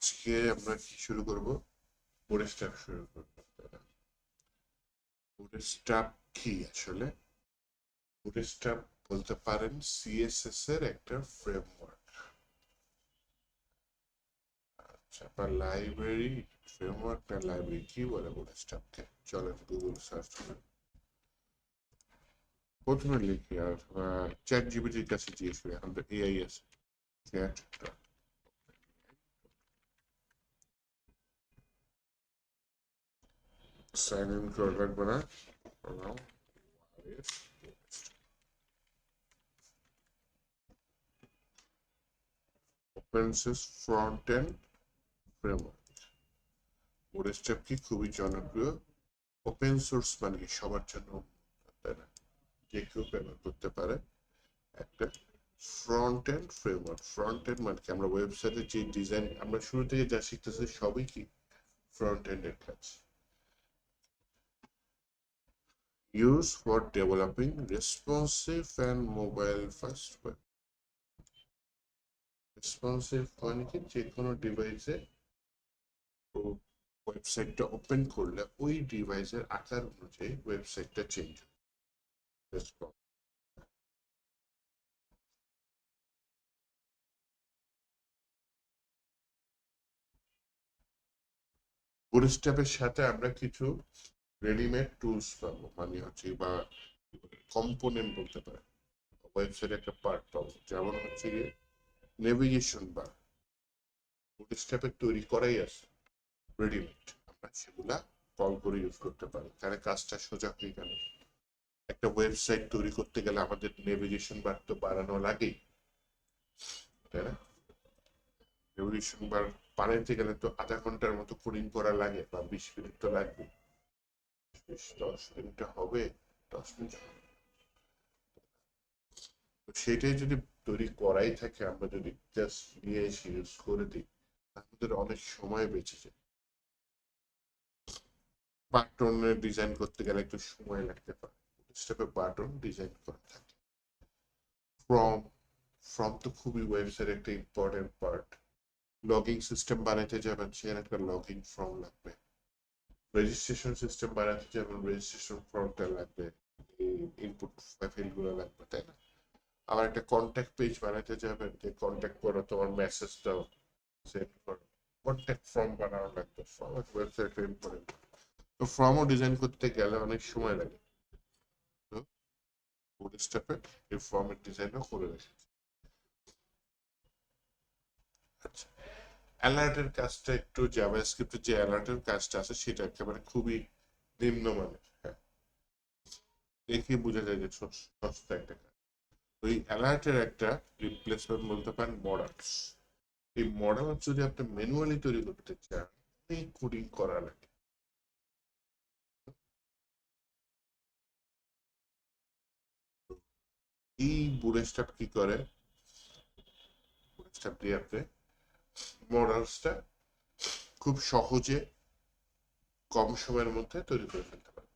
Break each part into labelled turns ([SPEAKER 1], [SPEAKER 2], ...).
[SPEAKER 1] আজকে আমরা কি শুরু করব? বুটস্ট্র্যাপ শুরু করব। বুটস্ট্র্যাপ কি আসলে? বুটস্ট্র্যাপ বলতে পারেন সিএসএস এর একটা ফ্রেমওয়ার্ক। আচ্ছা, বা লাইব্রেরি। ফ্রেমওয়ার্ক না লাইব্রেরি, কি বলে বুটস্ট্র্যাপকে? চলেন গুগল সার্চ করি। প্রথমে লিখি আর চ্যাট জিপিটির কাছে জিজ্ঞেস করি, এখন তো এআই আছে। চ্যাট সাইন ইন করে রাখবে না। Open source front end framework. Bootstrap কি খুবই জনপ্রিয়। ওপেন সোর্স মানে কি সবার জন্য, তাই না? যে কেউ ব্যবহার করতে পারে একটা front end framework. Front end মানে কি, আমরা ওয়েবসাইটে যে ডিজাইন আমরা শুরু থেকে যা শিখতেছি সবই কি ফ্রন্ট এন্ডের কাজ। Use for developing responsive and mobile first web. Responsive মানে কি, যে কোনো ডিভাইসে ওয়েবসাইটটা ওপেন করলে ওই ডিভাইসের আকার অনুযায়ী ওয়েবসাইটটা চেঞ্জ হয়। বুটস্ট্র্যাপের সাথে আমরা কিছু রেডিমেড টুলস পাবো, মানে হচ্ছে বা কম্পোনেন্ট বলতে পারে, ওয়েবসাইটে একটা পার্ট পাবো, যেমন হচ্ছে গিয়ে নেভিগেশন বার। বুটস্ট্র্যাপের তৈরি করাই আছে রেডিমেড, আমরা সেগুলা কল করে ইউজ করতে পারি। তাহলে কাজটা সোজা হয়ে গেল। একটা ওয়েবসাইট তৈরি করতে গেলে আমাদের নেভিগেশন বার তো বাড়ানো লাগেই, তাই না? নেভিগেশন বার বানাইতে গেলে তো আধা ঘন্টার মতো কোডিং করা লাগে, বা 20 মিনিট তো লাগবে। 10 মিনিটে হবে? 10 মিনিট সেটাই যদি তৈরি করাই থাকে, আমরা যদি জাস্ট নিয়ে এসে ইউজ করে দিই, আমাদের অনেক সময় বেঁচে যায়। বাটনের ডিজাইন করতে গেলে একটু সময় লাগতে পারে, স্টেপে বাটন ডিজাইন করা থাকে। ফ্রম ফ্রম তো খুবই ওয়েবসাইট একটা ইম্পর্টেন্ট পার্ট। লগিং সিস্টেম বানাইতে যাবেন, সেখানে একটা লগিং ফর্ম লাগবে। রেজিস্ট্রেশন সিস্টেম বানাতে যাবেন, রেজিস্ট্রেশন ফর্মটা লাগবে। ইনপুট ফিল্ড গুলো লাগবে, তাই না? আবার একটা কন্ট্যাক্ট পেজ বানাতে যাবেন, যে কন্ট্যাক্ট করো, তোমার মেসেজ দাও, সেন্ড করো। কন্ট্যাক্ট ফর্ম বানানো লাগবে, ফর্ম ওয়েবসাইট ইম্পর্টেন্ট। তো ফর্মও ডিজাইন করতে গেলে অনেক সময় লাগে। তো বুটস্ট্র্যাপে এই ফর্মের ডিজাইনও করে রেখেছে। আচ্ছা, অ্যালার্টের কাজটা একটু জাভাস্ক্রিপ্টের যে অ্যালার্টের কাজটা আছে সেটা একেবারে খুবই নিম্নমানের। হ্যাঁ, দেখে বোঝা যায় যে সস্তা একটা কাজ। ওই অ্যালার্টের একটা রিপ্লেসমেন্ট বলতে পারেন মডেলস। এই মডেল যদি আপনি ম্যানুয়ালি তৈরি করতে চান, অনেক কোডিং করা লাগে। এই বুটস্ট্র্যাপ কি করে, বুটস্ট্র্যাপ দিয়ে আপনি মডেলসটা খুব সহজে কম সময়ের মধ্যে তৈরি করে ফেলতে পারেন।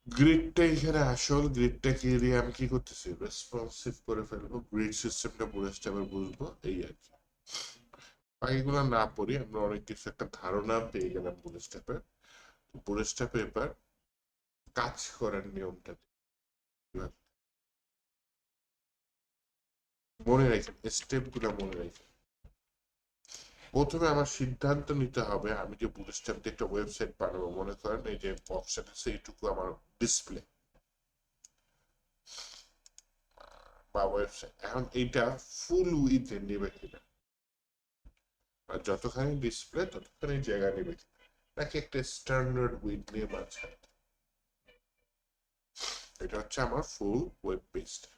[SPEAKER 1] গ্রিডটা এখানে আসল, গ্রিডটাকে দিয়ে আমি কি করতেছি, রেসপন্সিভ করে ফেলবো। গ্রিড সিস্টেমটা বুটস্ট্র্যাপের বুঝবো, এই আর কি। বাকিগুলো না পড়ি, আমরা অনেক কিছু একটা ধারণা পেয়ে গেলাম বুটস্ট্র্যাপের। বুটস্ট্র্যাপে এবার কাজ করার নিয়মটা মনে রাখেন, স্টেপ গুলো মনে রাখেন। প্রথমে আমার সিদ্ধান্ত নিতে হবে, আমি যে বুটস্ট্র্যাপ দিয়ে একটা ওয়েবসাইট বানাবো, মনে করেন এই যে বক্সটা আছে এইটুকু আমার ডিসপ্লে বা ওয়েবসাইট, এখন এইটা ফুল উইথ নেবে কিনা, আর যতখানি ডিসপ্লে ততখানি জায়গা নেবে কিনা, নাকি একটা স্ট্যান্ডার্ড উইথ নিয়ে মাঝখানে। এটা হচ্ছে আমার ফুল ওয়েব পেজটা,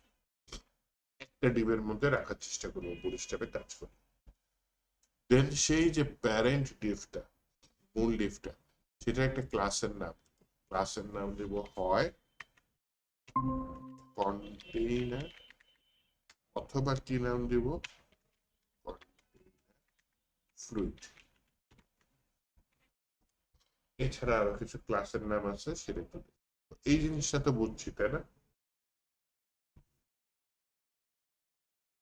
[SPEAKER 1] একটা ডিবের মধ্যে রাখার চেষ্টা করবো বুটস্ট্র্যাপে কাজ করে। দেন সেই যে প্যারেন্ট ডিভটা, মূল ডিভটা, সেটা একটা ক্লাসের নাম। ক্লাসের নাম দেব হয় কন্টেইনার, অথবা কি নাম দেব, ফ্লুইড। এছাড়া আরো কিছু ক্লাসের নাম আছে, সেটা একটু এই জিনিসটা তো বুঝছি, তাই না?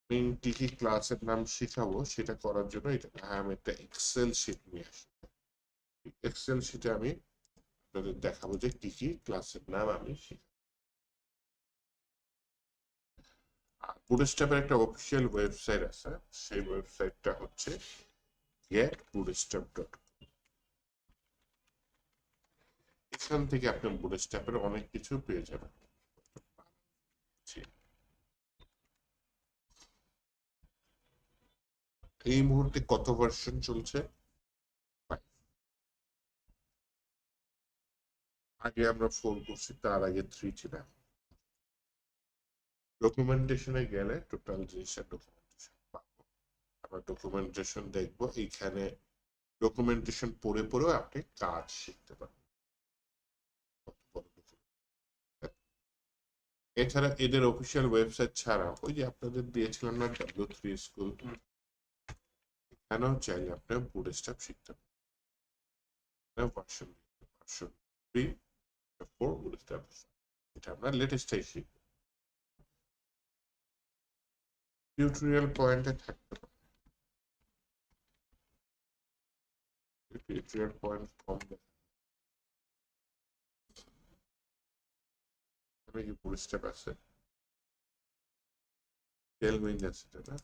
[SPEAKER 1] আমি কি কি ক্লাসের নাম শিখাবো সেটা করার জন্য আমি একটা এক্সেল শিট নিয়ে আসি। এক্সেল শিটে আমি আপনাদের দেখাবো যে কি কি ক্লাসের নাম আমি শিখাবো। বুটস্ট্র্যাপের একটা অফিসিয়াল ওয়েবসাইট আছে, সেই ওয়েবসাইটটা হচ্ছে getbootstrap.com। এখান থেকে আপনি বুটস্ট্র্যাপের অনেক কিছু পেয়ে যাবেন। এই মুহূর্তে কত ভার্সন চলছে? আগে আমরা 4 করছি, তার আগে 3 ছিল। ডকুমেন্টেশনে গেলে টোটাল জিনিসটা ডকুমেন্টেশন পাবো। আমরা ডকুমেন্টেশন দেখবো, এইখানে ডকুমেন্টেশন পড়ে পড়েও আপনি কাজ শিখতে পারবেন। এছাড়া এদের অফিসিয়াল ওয়েবসাইট ছাড়া ওই যে আপনাদের দিয়েছিলাম না W3 স্কুল, এখানেও চাইলে আপনি বুটস্ট্র্যাপ শিখতে পারেন। ভার্সন 3, 4 বুটস্ট্র্যাপ, এটা আমরা লেটেস্টটাই শিখবো। টিউটোরিয়াল পয়েন্টে থাকতে পারে, টিউটোরিয়াল পয়েন্ট কম দেখে কি বুটস্ট্র্যাপ আছে, টেলউইন্ড আছে না,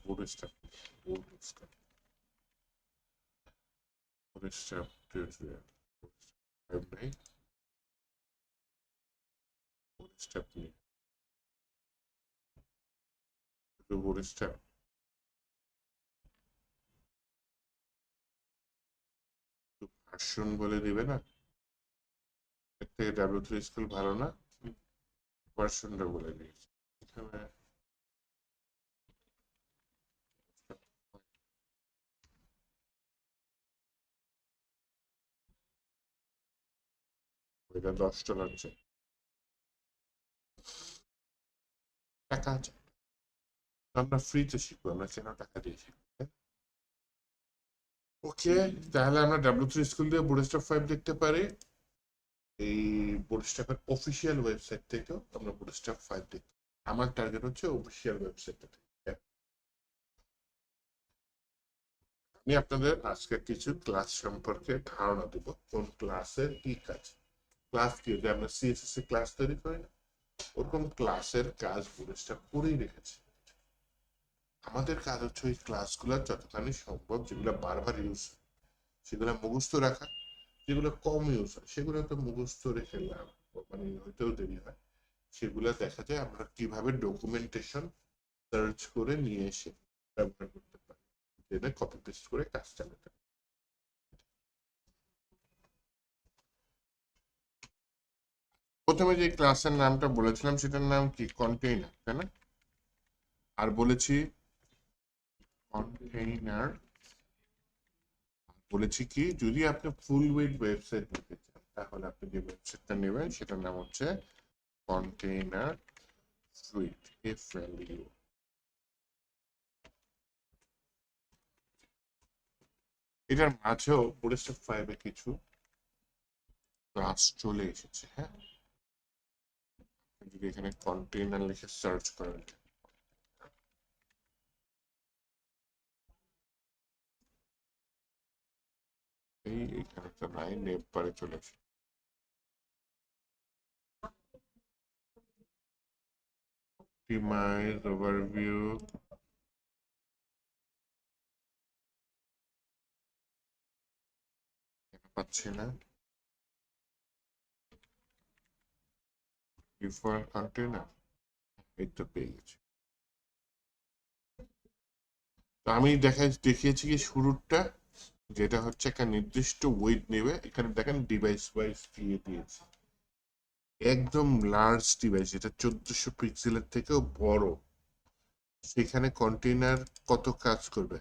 [SPEAKER 1] bootstrap, bootstrap, bootstrap tutorial, bootstrap নিয়ে বুটস্ট্র্যাপ ভার্সন বলে দিবে না, এর থেকে W3 স্কুল ভালো না, ভার্সনটা বলে দিয়েছে এখানে। এটা $10 টাকা আছে, আমরা ফ্রিতে শিখবো, আমরা কেন টাকা দিয়ে শিখবো? ওকে, তাহলে আমরা W3 স্কুল দিয়ে বুটস্ট্র্যাপ 5 দেখতে পারি। এই বুটস্ট্র্যাপের অফিসিয়াল ওয়েবসাইট থেকেও আমরা বুটস্ট্র্যাপ 5 দেখতে, আমার টার্গেট হচ্ছে অফিসিয়াল ওয়েবসাইটটা থেকে। আমি আপনাদের আজকে কিছু ক্লাস সম্পর্কে ধারণা দেব, কোন ক্লাসের কি কাজ। ক্লাস কি, যে আমরা সিএসএস ক্লাস তৈরি করি না, ওরকম ক্লাসের কাজ বুটস্ট্র্যাপ করেই রেখেছে। আমাদের কাজ হচ্ছে ওই ক্লাসগুলো যতখানি সম্ভব, যেগুলো বারবার ইউজ সেগুলো মুখস্থ রাখা, যেগুলো কম ইউজ হয় সেগুলো তো মুখস্থ রেখে লাভ, মানে হইতেও দেরি হয়। সেগুলো দেখা যায় আমরা কিভাবে ডকুমেন্টেশন সার্চ করে নিয়ে এসে ব্যবহার করতে পারি, যেটা কপি পেস্ট করে কাজ চালাতে পারি। প্রথমে যে ক্লাসের নামটা বলেছিলাম সেটার নাম কি? কন্টেইনার, তাই না? আর বলেছি কন্টেইনার, বলেছি কি, যদি আপনি ফুল ওয়েট ওয়েবসাইট নিতে চান তাহলে আপনি যে ওয়েবসাইটটা নেবেন সেটার নাম হচ্ছে কন্টেইনার সুইট, FLU। এটার মাঝেও বুটস্ট্র্যাপ 5 এ কিছু ক্লাস চলে এসেছে। হ্যাঁ, যদি এখানে কন্টেইনার লিখে সার্চ করেন, এখানে তো নাই, নেট বারে চলে এসেছে। অপটিমাইজ ওভারভিউ, পাচ্ছি না। ডিফল্ট কন্টেইনার, এই তো পেয়ে গেছি। তো আমি দেখিয়েছি কি শুরুটা, যেটা হচ্ছে একটা নির্দিষ্ট ওয়েট নেবে, এখানে দেখেন ডিভাইস ওয়াইজ দিয়ে দিয়েছে, একদম লার্জ ডিভাইস, এটা 1400 পিক্সেলের থেকেও বড়, সেখানে কন্টেইনার কত কাজ করবে?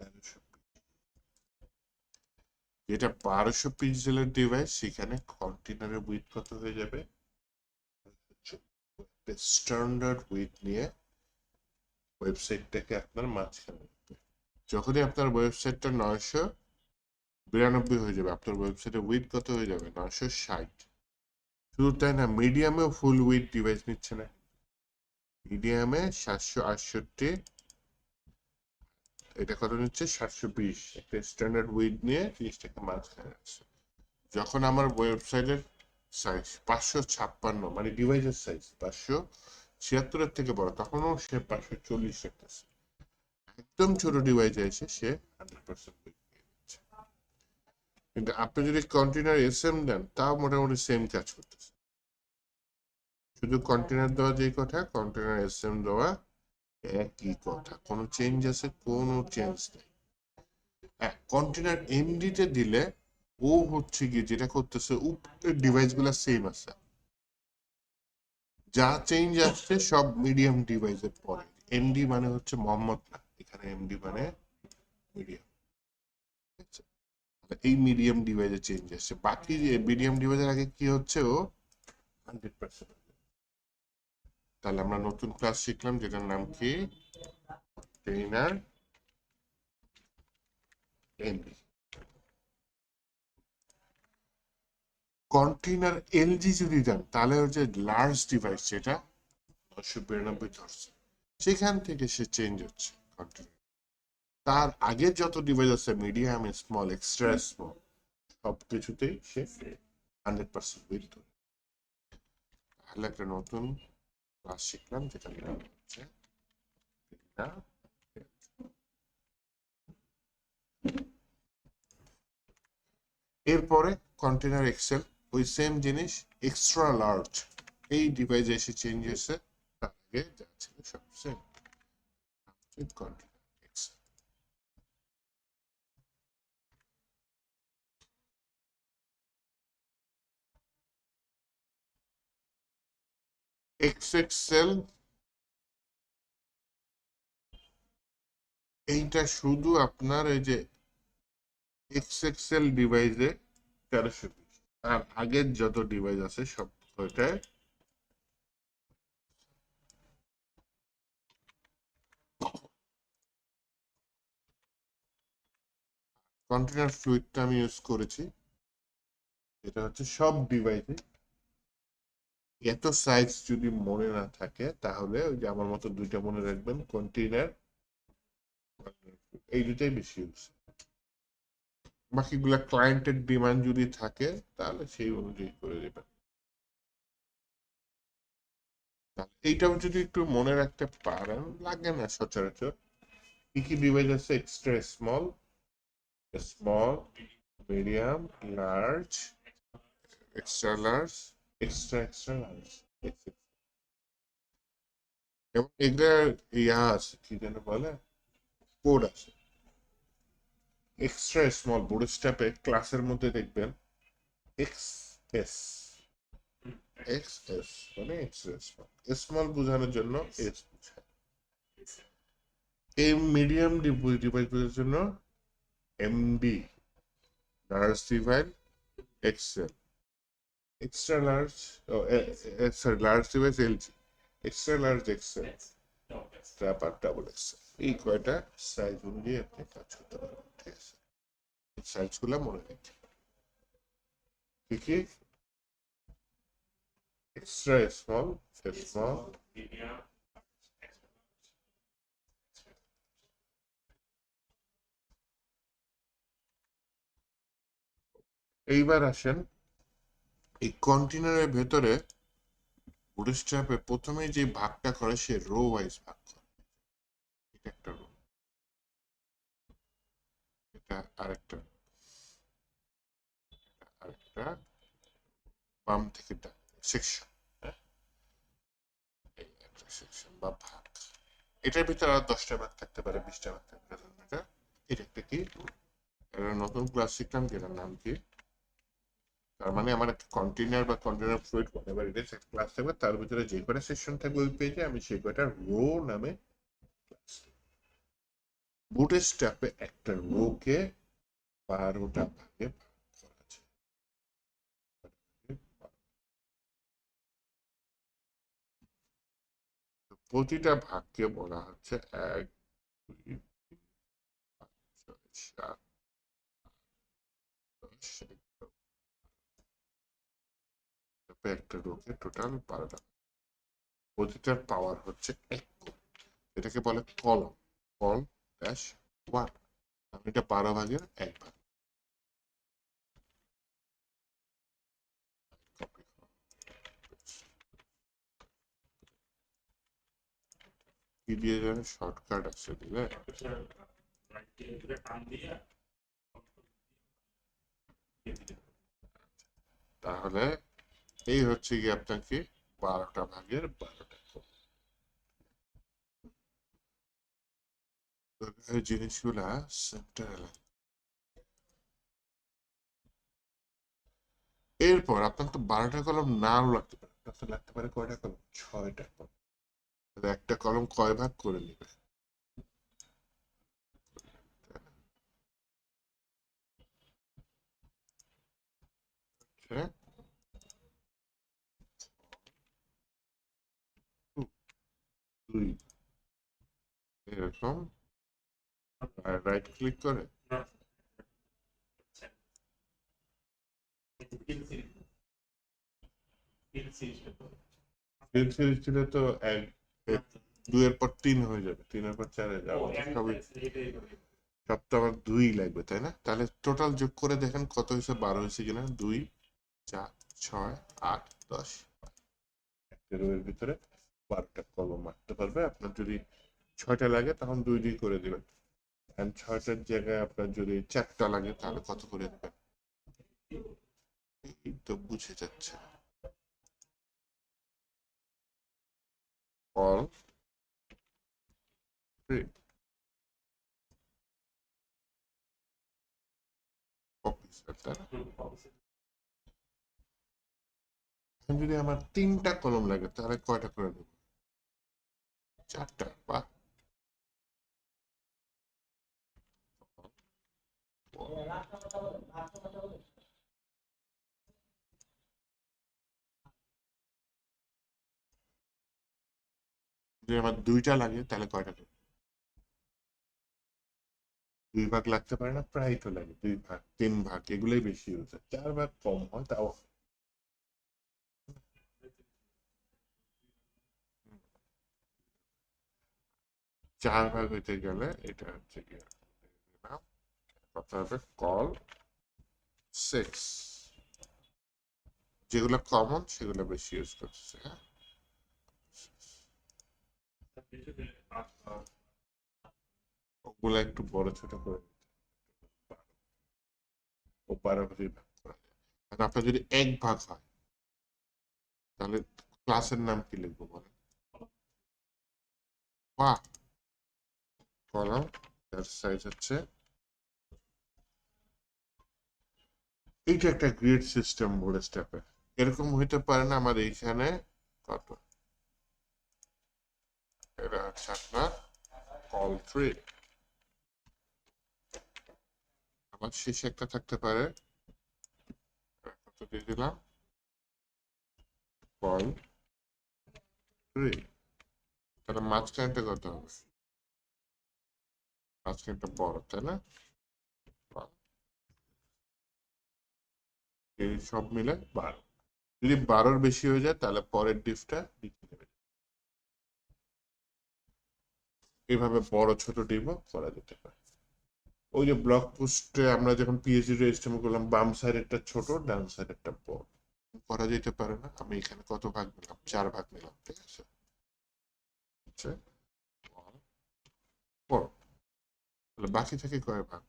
[SPEAKER 1] 1300। যেটা 1200 পিক্সেলের ডিভাইস, সেখানে কন্টেইনারের উইথ কত হয়ে যাবে? স্ট্যান্ডার্ড উইথ নিয়ে ওয়েবসাইটটাকে আপনার মাঝখানে, যখনই আপনার ওয়েবসাইটটা 992 হয়ে যাবে, আপনার ওয়েবসাইটের উইথ কত হয়ে যাবে? 960। শুধু তাই না, মিডিয়ামেও ফুল উইথ ডিভাইস নিচ্ছে না। মিডিয়ামে 768, এটা কত নিচ্ছে 720, একটা স্ট্যান্ডার্ড উইথ নিয়ে 30 টাকা মাঝখানে আছে। যখন আমার ওয়েবসাইটের সাইজ 556, মানে ডিভাইসের সাইজ 576 থেকে বড়, তখনও সে 540 রাখতেছে। একদম ছোট ডিভাইসে এসে সে 100% উইথ নিয়ে নিচ্ছে। কিন্তু আপনি যদি কন্টেনার এসএম দেন, তাও মোটামুটি সেম কাজ করতেছে। শুধু কন্টেনার দেওয়া যেই কথা, কন্টেনার এসএম দেওয়া একই কথা, কোনো চেঞ্জ আছে? কোনো চেঞ্জ নেই। কন্টেনার এমডিতে দিলে ও হচ্ছে গিয়ে যেটা করতেছে, ডিভাইস গুলা সেম আছে, যা চেঞ্জ আসছে সব মিডিয়াম ডিভাইসের পরে। এমডি মানে হচ্ছে মোহাম্মদ না, এখানে এমডি মানে মিডিয়াম। এই মিডিয়াম ডিভাইসে চেঞ্জ আসছে, বাকি মিডিয়াম ডিভাইসের আগে কি হচ্ছে, ও 100%। তাহলে আমরা নতুন ক্লাস শিখলাম, যেটার নাম কি, ট্রেনার এমডি। কন্টেনার এলজি যদি দেন, তাহলে হচ্ছে লার্জ ডিভাইস, যেটা 992 ধরছে, সেখান থেকে সে চেঞ্জ হচ্ছে কন্টেনার। তার আগে যত ডিভাইস আছে, মিডিয়াম, স্মল, এক্সট্রা স্মল, সব কিছুতেই সে 100% উইথ ধরে। তাহলে একটা নতুন ক্লাস শিখলাম, যেটা নাম হচ্ছে এরপরে কন্টেনার এক্সেল, ওই সেম জিনিস, এক্সট্রা লার্জ, এই ডিভাইসে এসে চেঞ্জ হয়েছে, তার আগে যা ছিল সব সেম। কন্টেনার এক্সেল, এক্সেল, এইটা শুধু আপনার এই যে এক্সেল ডিভাইসে 1320, আর আগের যত ডিভাইস আছে সব ওইটায়। কন্টেনার ফ্লুইডটা আমি ইউজ করেছি, এটা হচ্ছে সব ডিভাইসে। এত সাইজ যদি মনে না থাকে, তাহলে ওই যে আমার মতো দুইটা মনে রাখবেন, কন্টেনার, এই দুটাই বেশি ইউজ। বাকিগুলা ক্লায়েন্টের ডিমান্ড যদি থাকে, তাহলে সেই অনুযায়ী করে দেবেন। এইটাও যদি একটু মনে রাখতে পারেন, লাগে না সচরাচর। কি কি ডিভাইস আছে, extra small, small, medium, large, extra large, extra large, এবং এগুলা ইয়া আছে, কি যেন বলে, কোড আছে। এক্সট্রা স্মল বুটস্ট্র্যাপে ক্লাসের মধ্যে দেখবেন এক্স এস, এক্স এস মানে এক্সট্রা স্মল, স্মল বোঝানোর জন্য এস বোঝায়। এই মিডিয়াম ডিভাইসগুলোর জন্য MD, large device XL, extra large, sorry, large device LG, extra large XL, ট্র্যাপ আর ডাবল এক্সেল। এই কয়টা সাইজ অনুযায়ী আপনি কাজ করতে পারবেন, ঠিক আছে? সাইজগুলো মনে রাখবেন। কি কি, এক্সট্রা স্মল, স্মল, এইবার আসেন এই কন্টেনারের ভেতরে বুটস্ট্র্যাপে প্রথমে যে ভাগটা করে, সে রো ওয়াইজ ভাগ করে। এটা একটা রো, এটা আরেকটা, আরেকটা, বাম থেকে ডান সেকশন, এই একটা সেকশন বা ভাগ। এটার ভিতরে আর 10টা ভাগ থাকতে পারে, 20টা ভাগ থাকতে পারে। এটা একটা কি, একটা নতুন ক্লাস শিখলাম, যেটার নাম কি, তার মানে আমার একটা কন্টেনার বা কন্টেনার ফ্লুইড, এবার এটা একটা ক্লাস থাকবে, তার ভিতরে যে কয়টা সেকশন থাকবে ওই পেজে, আমি সেই কয়টা রো নামে ক্লাস। বুটস্ট্র্যাপে একটা রো কে 12টা ভাগে ভাগ করা আছে। প্রতিটা ভাগকে বলা হচ্ছে 1, 2, 3, 4, 5, 6, 10, স্টেপে একটা রোকে টোটাল 12টা, প্রতিটার পাওয়ার হচ্ছে 1, এটাকে বলে কলম, কল ড্যাশ 1, আমি এটা 12/1 ভাগ। কি দিয়ে জানে শর্টকাট আছে দিলে, তাহলে এই হচ্ছে কি আপনাকে 12/12 এই জিনিসগুলা সেন্টারে। এরপর আপনার তো 12টা কলম নাও লাগতে পারে, আপনার তো লাগতে পারে কয়টা কলম, 6টা কলম। তাহলে একটা কলম কয় ভাগ করে নিবে, হ্যাঁ 2, এরকম রাইট ক্লিক করে তিন সিরিজ দিলে তো 2 এর পর 3 হয়ে যাবে, 3-এর পর 4 যাবে, সবই সব তো আমার 2 লাগবে তাই না? তাহলে টোটাল যোগ করে দেখেন কত হয়েছে, 12 হয়েছে কিনা। 2, 4, 6, 8, 10, একটা রোয়ের ভিতরে 12টা কলম মারতে পারবে। আপনার যদি 6টা লাগে তখন 2 করে দিবেন, আর 6টার জায়গায় আপনার যদি 4টা লাগে তাহলে কত করে দিবেন, এই তো বুঝে যাচ্ছে। অল 3 অফিসার, তাই না? এখন যদি আমার 3টা কলম লাগে তাহলে কয়টা করে দেবো, 4টা বা যদি আমার 2টা লাগে তাহলে কয়টা করে, 2 ভাগ লাগতে পারে না, প্রায় তো লাগে 2 ভাগ 3 ভাগ, এগুলোই বেশি হচ্ছে, 4 ভাগ কম হয় তাও। 4 ভাগ হইতে গেলে এটা হচ্ছে কি, কত হবে, কল 6, যেগুলো কমন সেগুলো বেশি ইউজ করতেছে, হ্যাঁ। ওগুলো একটু বড় ছোট করে ও 12 ভাগ করা যায়। আর আপনার যদি 1 ভাগ হয় তাহলে ক্লাসের নাম কি লিখবো বলেন, বা কলম, তার সাইজ হচ্ছে, এইটা একটা গ্রেড সিস্টেম বলে স্টেপে, এরকম হইতে পারে না আমার এইখানে কত, এটা হচ্ছে আপনার কল 3, আমার শেষে একটা থাকতে পারে, কত দিয়ে দিলাম, কল 3, তাহলে মাঝখানটা কত হবে, মাঝখানটা বড় তাই না, এই সব মিলে 12, যদি 12-র বেশি হয়ে যায় তাহলে পরের ডিপটা নিচে নেমে যাবে। এইভাবে বড় ছোট ডিপও করা যেতে পারে। ওই যে ব্লগ পোস্টে আমরা যখন পিএইচডি রেজিস্ট্রেশন করলাম, বাম সাইডেরটা ছোট, ডান সাইডেরটা বড় করা যেতে পারে না? আমি এখানে কত ভাগ নিলাম, 4 ভাগ নিলাম, ঠিক আছে, হচ্ছে বড়, তাহলে বাকি থেকে কয় ভাগ,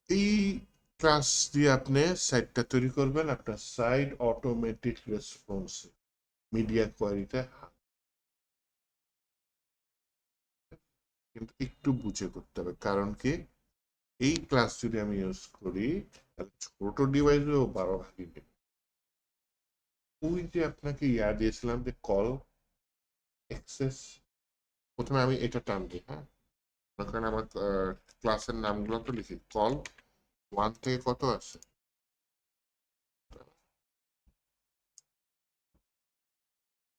[SPEAKER 1] এই ক্লাস দিয়ে আপনি সাইটটা তৈরি করবেন, আপনার সাইট অটোমেটিক রেসপন্স মিডিয়া কোয়ারিতে, কিন্তু একটু বুঝে করতে হবে, কারণ কি এই ক্লাস যদি আমি ইউজ করি তাহলে ছোট ডিভাইসেও 12 ভাগই নেবে। ওই যে আপনাকে ইয়া দিয়েছিলাম যে কল এক্সেস, প্রথমে আমি এটা টান দিই, হ্যাঁ, ওখানে আমার ক্লাসের নামগুলো তো লিখি, কল 1 থেকে কত আছে,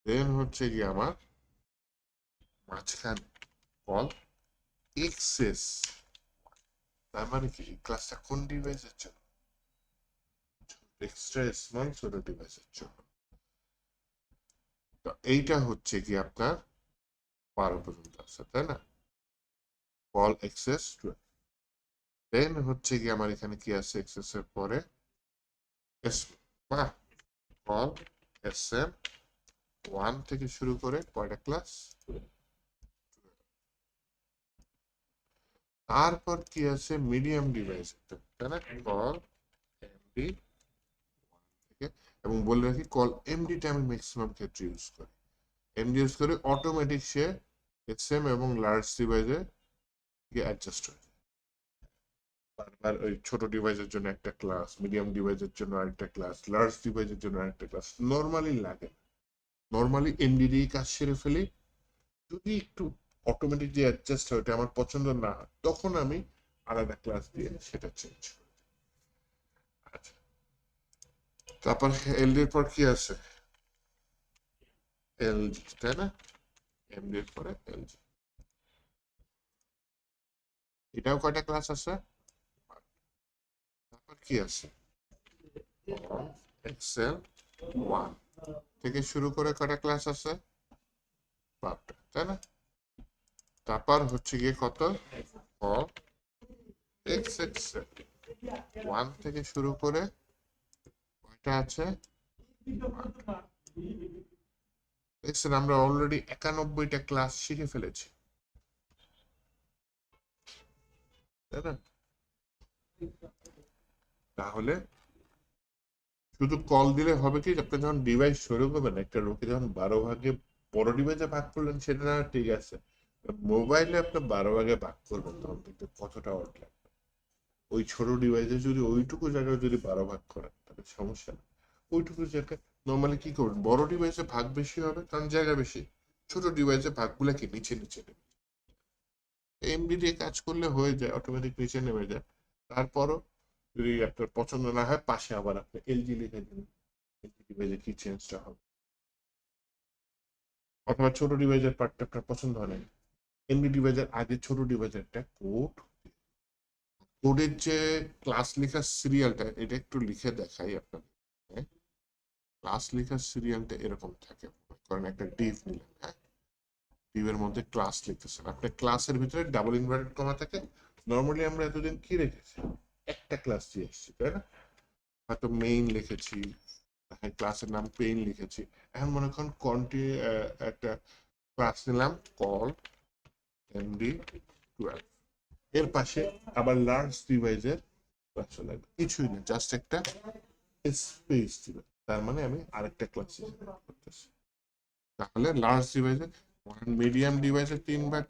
[SPEAKER 1] দেন হচ্ছে কি আমার মাঝখানে কল এক্সেস, তার মানে কি ক্লাসটা কোন ডিভাইসের জন্য? এক্সট্রা স্মল ছোট ডিভাইসের জন্য। তো এইটা হচ্ছে কি আপনার 12 পর্যন্ত আছে, তাই না? Call access 12। দেন হচ্ছে কি আমার এখানে কি আছে এক্সেস এর পরে? এস বা কল এস এম 1 থেকে শুরু করে কয়টা ক্লাস? তারপর কি আছে মিডিয়াম ডিভাইস, তাই না? কল এমডি থেকে, এবং বলে রাখি কল এমডিটা আমি ম্যাক্সিমাম ক্ষেত্রে ইউজ করি। এমডি ইউজ করে অটোমেটিক সে এসএম এবং লার্জ ডিভাইসে গিয়ে অ্যাডজাস্ট হয়। বারবার ওই ছোট ডিভাইসের জন্য একটা ক্লাস, মিডিয়াম ডিভাইসের জন্য আরেকটা ক্লাস, লার্জ ডিভাইসের জন্য আরেকটা ক্লাস নর্মালি লাগে। নর্মালি এমডি দিয়ে কাজ সেরে ফেলি। যদি একটু অটোমেটিক যে অ্যাডজাস্ট হয় ওটা আমার পছন্দ না হয়, তখন আমি আলাদা ক্লাস দিয়ে সেটা চেঞ্জ করি। আচ্ছা, তারপর এলডির পর কি আছে? এলজি, তাই না? এমডির পরে এলজি। এটাও কয়টা ক্লাস আছে? তারপর কি আছে? এক্সেল 1 থেকে শুরু করে কয়টা ক্লাস আছে? 5টা, তাই না? তারপর হচ্ছে গিয়ে কত? অল এক্স এক্সেল 1 থেকে শুরু করে কয়টা আছে? দেখছেন আমরা অলরেডি 91টা ক্লাস শিখে ফেলেছি, তাই না? তাহলে শুধু কল দিলে হবে কি, আপনি যখন ডিভাইস শুরু করবেন, একটা রোকে যখন 12 ভাগে বড় ডিভাইসে ভাগ করলেন সেটা না ঠিক আছে, মোবাইলে আপনি 12 ভাগে ভাগ করবেন তখন কিন্তু কতটা অড লাগবে। ওই ছোট ডিভাইসে যদি ওইটুকু জায়গায় যদি 12 ভাগ করেন তাহলে সমস্যা না। ওইটুকু জায়গায় নর্মালি কি করবেন, বড় ডিভাইসে ভাগ বেশি হবে কারণ জায়গা বেশি, ছোট ডিভাইসে ভাগগুলোকে নিচে নিচে নেবে। এমডি দিয়ে কাজ করলে হয়ে যায়, অটোমেটিক নিচে নেমে যায়। তারপরও যদি আপনার পছন্দ না হয় পাশে আবার আপনি এলজি লিখে দিন, এলজি ডিভাইসে কি চেঞ্জটা হবে। অথবা ছোট ডিভাইসের পার্টটা আপনার পছন্দ হয় না, এমডি ডিভাইসের আগে ছোট ডিভাইসের একটা কোড, কোডের যে ক্লাস লেখার সিরিয়ালটা এটা একটু লিখে দেখাই আপনাদের। ক্লাস লেখার সিরিয়ালটা এরকম থাকে, কারণ একটা ডিভ নিলেন, হ্যাঁ, ডিভের মধ্যে ক্লাস লিখতেছেন, আপনার ক্লাসের ভিতরে ডাবল ইনভার্টেড কমা থাকে। নর্মালি আমরা এতদিন কি রেখেছি, একটা ক্লাস দিয়ে এসেছি, তাই না? হয়তো মেইন লিখেছি, ক্লাসের নাম পেইন লিখেছি। এখন মনে করেন একটা ক্লাস নিলাম কল এমডি 12, এর পাশে আবার লার্জ ডিভাইসের ক্লাস লাগবে, কিছুই না, জাস্ট একটা স্পেস দিবে, তার মানে আমি আরেকটা ক্লাস করতেছি। তাহলে লার্জ ডিভাইসে, মিডিয়াম ডিভাইসে 3 ভাগ,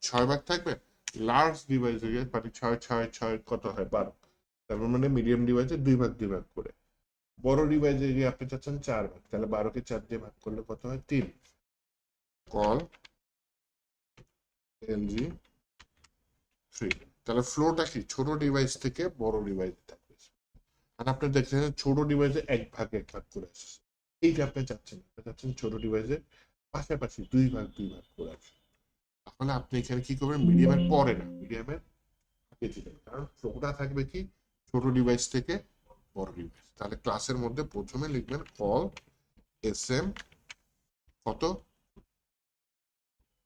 [SPEAKER 1] 6 ভাগ থাকবে। লার্জ ডিভাইসে মানে 6 6 6 কত হয়, 12। তারপর মানে মিডিয়াম ডিভাইসে 2 ভাগ 2 ভাগ করে। বড় ডিভাইসে গিয়ে আপনি চাচ্ছেন 4 ভাগ, তাহলে 12কে 4 দিয়ে ভাগ করলে কত হয়? 3। Call LG 3। তাহলে ফ্লোটা কি ছোট ডিভাইস থেকে বড় ডিভাইস থাকবে। আর আপনি দেখছেন ছোট ডিভাইসে 1 ভাগ 1 ভাগ করে আসছে, এইটা আপনি চাচ্ছেন, আপনি চাচ্ছেন ছোট ডিভাইসে পাশাপাশি 2 ভাগ 2 ভাগ করে আসছে। তাহলে আপনি এখানে কি করবেন, মিডিয়ামের পরে না, মিডিয়ামের আগে দিবেন, কারণ ফ্লোটা থাকবে কি ছোট ডিভাইস থেকে বড় ডিভাইস। তাহলে ক্লাসের মধ্যে প্রথমে লিখবেন কল এস এম কত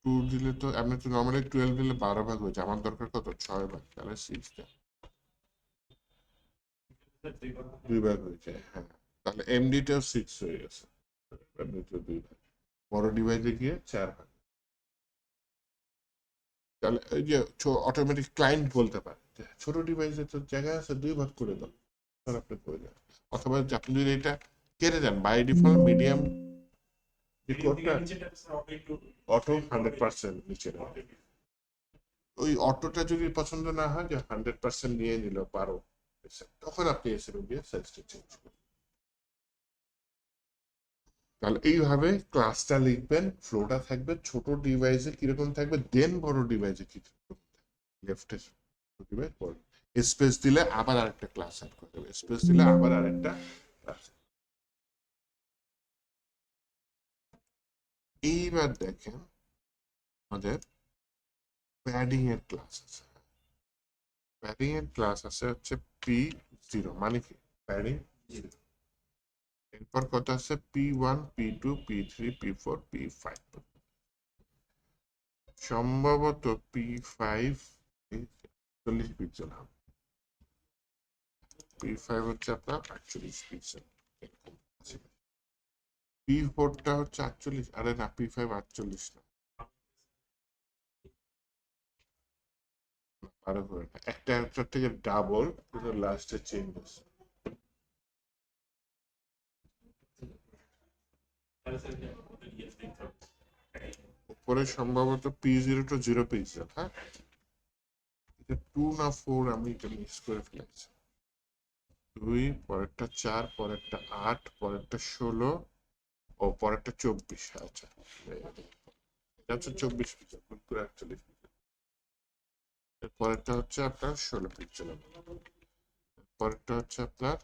[SPEAKER 1] 2 দিলে তো আপনি তো নর্মালি 12 দিলে 12 ভাগ হয়েছে, আমার দরকার কত 6 ভাগ, তাহলে 6 দেন, 2 ভাগ হয়েছে, হ্যাঁ। তাহলে এমডিটাও 6 হয়ে গেছে, এমডিটাও 2 ভাগ, বড় ডিভাইসে গিয়ে 4 ভাগ। তাহলে এই যে অটোমেটিক ক্লায়েন্ট বলতে পারে যে ছোট ডিভাইসে তো জায়গা আছে 2 ভাগ করে দাও, তাহলে আপনি করে দেন। অথবা আপনি যদি এটা কেটে দেন বাই ডিফল্ট মিডিয়াম যে কোডটা অটো 100% নিচে নেবে। ওই অটোটা যদি পছন্দ না হয় যে 100% নিয়ে নিল 12, তখন আপনি এসে দিয়ে সাইজটা চেঞ্জ করবেন। তাহলে এইভাবে ক্লাসটা লিখবেন, ফ্লোটা থাকবে ছোট ডিভাইসে কিরকম থাকবে, দেন বড় ডিভাইসে কিরকম, লেফটে ডিভাইস বড়, স্পেস দিলে আবার আরেকটা ক্লাস অ্যাড করে দেবে, স্পেস দিলে আবার আরেকটা ক্লাস। এইবার দেখেন আমাদের প্যাডিং এর ক্লাস আছে। প্যাডিং এর ক্লাস আছে হচ্ছে P0, মানে কি প্যাডিং 0। এরপর কত আছে P1, P2, P3, P4, P5। সম্ভবত P5 40 পিক্সেল হবে। P5 হচ্ছে আপনার 48 পিক্সেল। P4টা হচ্ছে 48, আরে না P5 48 না, আরো করে না, একটা একটার থেকে ডাবল, কিন্তু লাস্টে চেঞ্জ আছে। উপরে সম্ভবত P0 টু 0 পিক্সেল। হ্যাঁ, এটা 2 না 4, আমি এটা মিস করে ফেলেছি। 2, পরেরটা 4, পরেরটা 8, পরেরটা 16, ও পরেরটা 24। আচ্ছা, এটা হচ্ছে 24 পিক্সেল, পুরো 48 পিক্সেল। পরেরটা হচ্ছে আপনার 16 পিক্সেল। পরেরটা হচ্ছে আপনার,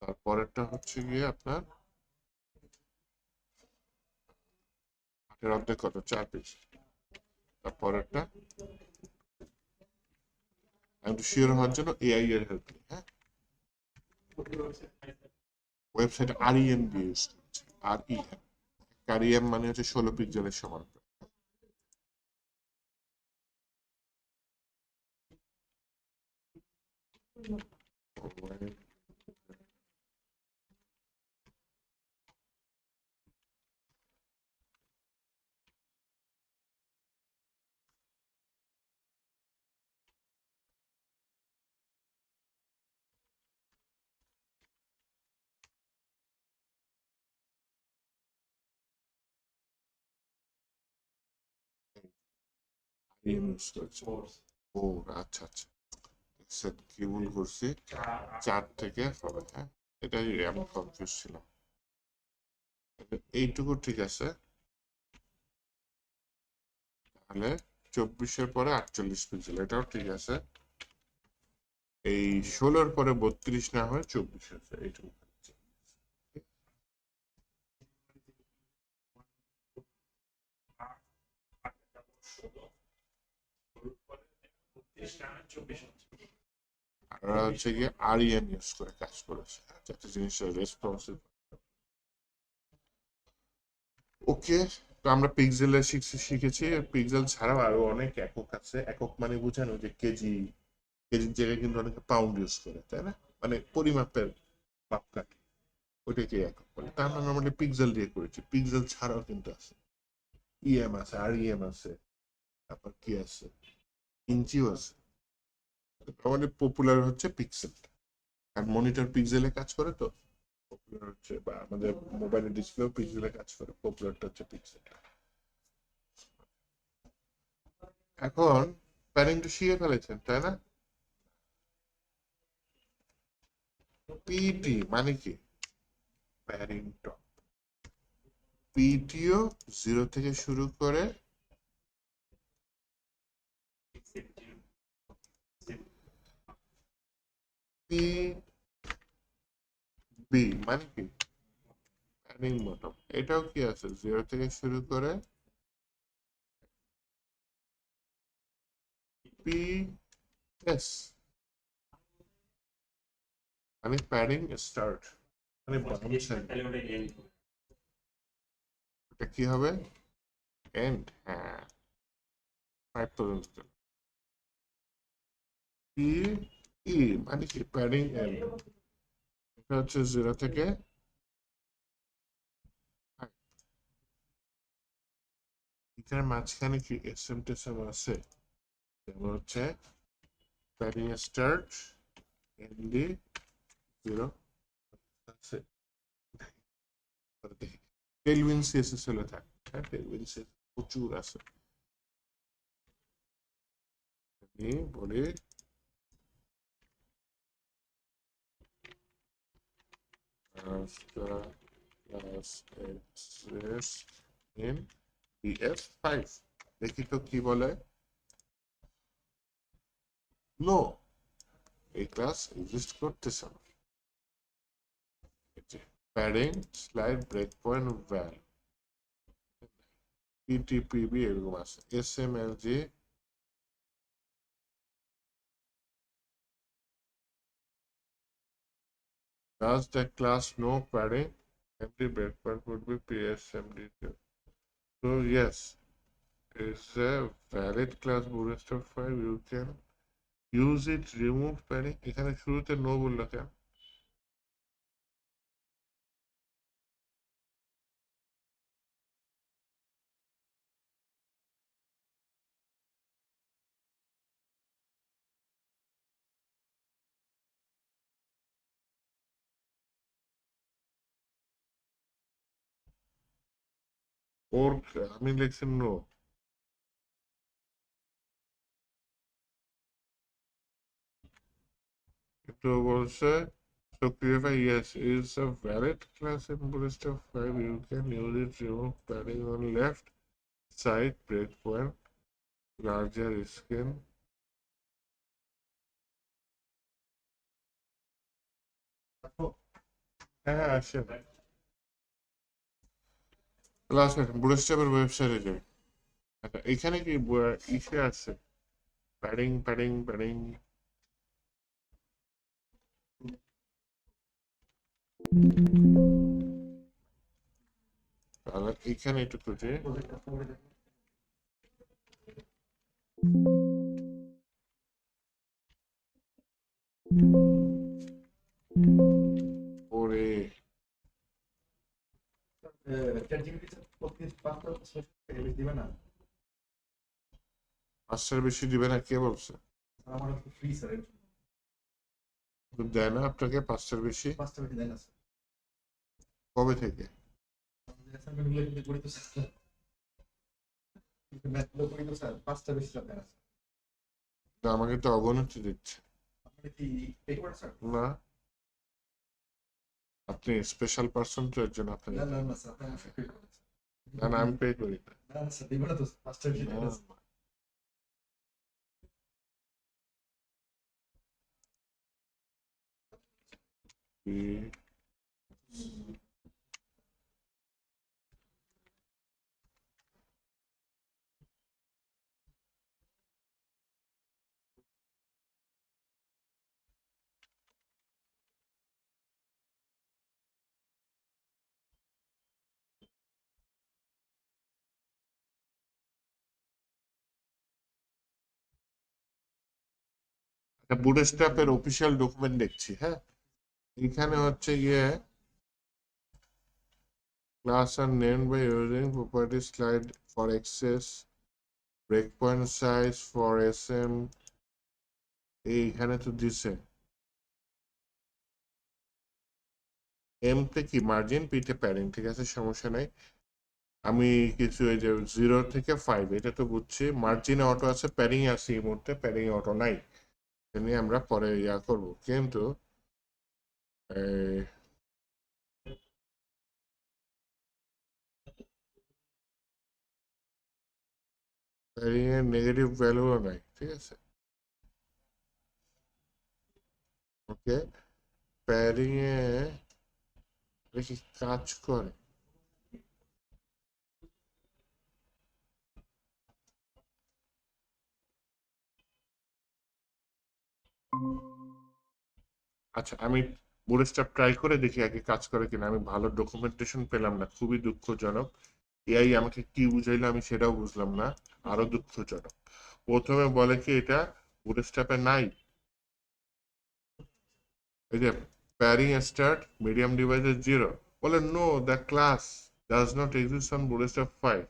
[SPEAKER 1] তারপরেরটা হচ্ছে গিয়ে আপনার 8 অর্ধেক কত, 4 পিক্সেল। তারপরেরটা আমি একটু শিওর হওয়ার জন্য এআই এর হেল্প নিই। হ্যাঁ, ওয়েবসাইট REM দিয়ে ইউজ করছি। REM মানে হচ্ছে 16 পিক্সেলের সমান। REM ইউজ করছি। ও আচ্ছা আচ্ছা, সেট কি ভুল করছি, 4 থেকে হবে। হ্যাঁ, এটাই আমি কনফিউজ ছিলাম। এইটুকু ঠিক আছে। তাহলে 24-এর পরে 48 পিক্সেল, এটাও ঠিক আছে। এই 16-র পরে 32 না হয় 24 আছে, এইটুকু। আর হচ্ছে গিয়ে REM ইউজ করে কাজ করেছে, যাতে জিনিসটা রেসপন্সিভ। ওকে, তো আমরা পিক্সেলে শিখেছি। পিক্সেল ছাড়াও আরো অনেক একক আছে। একক মানে বোঝানো যে কেজি, কেজির জায়গায় কিন্তু অনেকে পাউন্ড ইউজ করে, তাই না? মানে পরিমাপের মাপকাঠি, ওইটাকে একক বলে। তা আমরা নর্মালি পিক্সেল দিয়ে করেছি। পিক্সেল ছাড়াও কিন্তু আছে, EM আছে, REM আছে, তারপর কি আছে, ইঞ্চিও আছে। আমাদের পপুলার হচ্ছে পিক্সেল, আর মনিটর পিক্সেলে কাজ করে। তো পপুলার হচ্ছে, বা আমাদের মোবাইলের ডিসপ্লেও পিক্সেলে কাজ করে, পপুলারটা হচ্ছে পিক্সেল। এখন প্যারিংটা শিখে ফেলেছেন, তাই না? পিটি মানে কি, প্যারিং টপ। পিটিও 0 থেকে শুরু করে, পি বি মানে কি প্যারিং বটম। এটাও কি আছে, 0 থেকে শুরু করে পি এস, মানে প্যারিং স্টার্ট, মানে বাম সাইড। এটা কি হবে, এন্ড। হ্যাঁ, 5 পর্যন্ত। পি ই মানে কি প্যাডিং এন্ড। এটা হচ্ছে 0 থেকে 5। এটার মাঝখানে কি এসএম টেসএম আছে, যেমন হচ্ছে প্যাডিং স্টার্ট, এনডি 0 আছে। টেলউইন সিএসএস হলে থাকে। হ্যাঁ, টেলউইন সিএসএস প্রচুর আছে। আমি বলি ইন BS5, দেখি তো কি বলে। নো, এই ক্লাস এক্সিস্ট করতেছে না। প্যাডিং স্লাইড ব্রেক পয়েন্ট ভ্যাল, ETPB এরকম আছে, SMLG does the class know padding? Empty breakpoint would be PSMD. So yes, it's a valid class Bootstrap 5. You can use it, remove padding. এখানে শুরুতে no বললো কেন? ওর আমি লিখছি নো। একটু বলছে so clarify yes is a valid class in Bootstrap 5. You can use it, remove padding on left side breakpoint, larger screen. হ্যাঁ আসেন, আসেন বুটস্ট্র্যাপের ওয়েবসাইটে যাই। আচ্ছা এখানে কি ইসে আছে প্যাডিং প্যাডিং প্যাডিং, তাহলে এখানে একটু খুঁজে ওরে পাঁচটার বেশি দিবে না কে বলছে? দেয় না আপনাকে পাঁচটার বেশি? কবে থেকে? আমাকে তো অবনতি দিচ্ছে না। আপনি স্পেশাল পার্সন তো এর জন্য আপনাকে না না আমি পে করি না। বুটস্ট্র্যাপের অফিসিয়াল ডকুমেন্ট দেখছি, হ্যাঁ এখানে হচ্ছে গিয়ে class are named by using property slide for access, breakpoint size for SM, এইখানে তো দিছে এম তে কি মার্জিন, পি তে প্যাডিং, ঠিক আছে সমস্যা নাই। আমি কিছু এই যে 0 থেকে 5 এটা তো বুঝছি, মার্জিনে অটো আছে, প্যাডিং আছে, এই মুহূর্তে প্যাডিং অটো নাই, এটা নিয়ে আমরা পরে ইয়া করব। কিন্তু প্যাডিং এর নেগেটিভ ভ্যালুও নাই, ঠিক আছে ওকে। প্যাডিং এ দেখি কাজ করে। আচ্ছা আমি বুটস্ট্র্যাপ ট্রাই করে দেখি আগে কাজ করে কিনা। আমি ভালো ডকুমেন্টেশন পেলাম না, খুবই দুঃখজনক। এআই আমাকে কি বুঝাইলো আমি সেটাও বুঝলাম না, আরো দুঃখজনক। প্রথমে বলে কি এটা বুটস্ট্র্যাপে নাই, এই যে প্যারিং স্টার্ট মিডিয়াম ডিভাইসের 0, বলে know the class does not exist on bootstrap 5।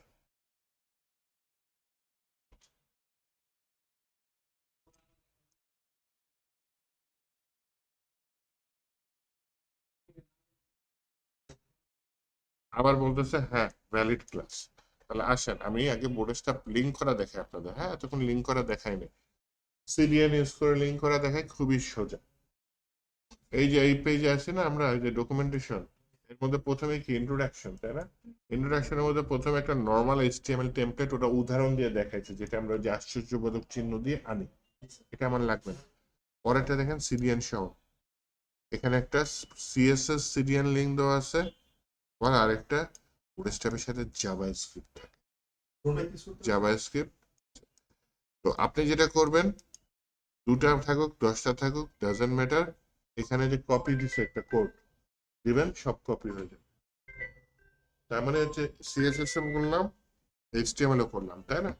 [SPEAKER 1] আবার বলতেছে হ্যাঁ ভ্যালিড ক্লাস। তাহলে আসেন আমি আগে বুটস্ট্র্যাপ লিঙ্ক করা দেখাই আপনাদের, হ্যাঁ এতক্ষণ লিঙ্ক করা দেখাইনি। সিডিএন ইউজ করে লিঙ্ক করা দেখায়, খুবই সোজা। এই যে এই পেজে আছে না আমরা এই যে ডকুমেন্টেশন, এর মধ্যে প্রথমে কি ইন্ট্রোডাকশন, তাই না? ইন্ট্রোডাকশনের মধ্যে প্রথমে একটা নর্মাল এইচটিএমএল টেমপ্লেট, ওটা উদাহরণ দিয়ে দেখাইছে, যেটা আমরা যে আশ্চর্যবোধক চিহ্ন দিয়ে আনি, এটা আমার লাগবে না। পরেরটা দেখেন সিডিএন সহ, এখানে একটা সিএসএস সিডিএন লিঙ্ক দেওয়া আছে, আর আরেকটা বুটস্ট্র্যাপের সাথে জাভা স্ক্রিপ্ট থাকে। জাভাস্ক্রিপ্ট। তো আপনি যেটা করবেন, 2টা থাকুক 10টা থাকুক, ডাজন্ট ম্যাটার, এখানে যে কপি দিচ্ছে একটা কোড দিবেন, সব কপি হয়ে যাবে। তার মানে হচ্ছে সিএসএস এম করলাম, এইচটিএমএল ও করলাম, তাই না?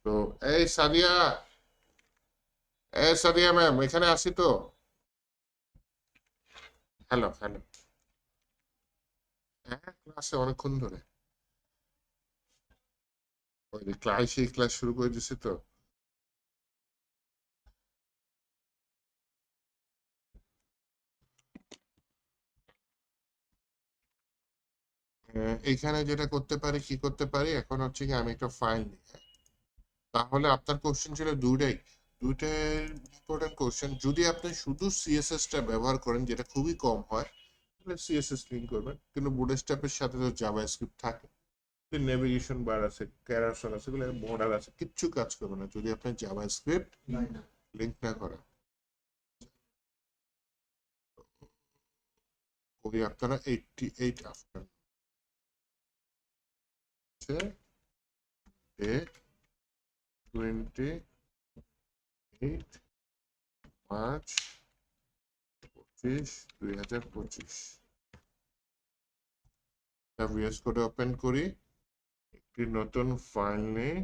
[SPEAKER 1] তো এই সাদিয়া, সাদিয়া ম্যাম এখানে আসি তো। Hello hello. হ্যাঁ ক্লাসে অনেকক্ষণ ধরে, ওই ক্লাস শুরু করে দিছে তো। এইখানে যেটা করতে পারি, কি করতে পারি এখন হচ্ছে কি, আমি একটা ফাইল নিই, হ্যাঁ? তাহলে আপনার কোশ্চেন ছিল দুইটাই ইম্পর্টেন্ট কোশ্চেন। যদি আপনি শুধু সিএসএস টা ব্যবহার করেন, যেটা খুবই কম হয়, তাহলে সিএসএস লিঙ্ক করবেন, কিন্তু বুটস্ট্র্যাপের সাথে তো জাভাস্ক্রিপ্ট থাকে, নেভিগেশন বার আছে, ক্যারাসন আছে, এগুলো বর্ডার আছে, কিচ্ছু কাজ করবে না যদি আপনি জাভাস্ক্রিপ্ট লিঙ্ক না করেন। ওই আপনারা 88 আফটার ডে 28 মার্চ 2025 ভিএস কোডে ওপেন করি, একটি নতুন ফাইল নেই,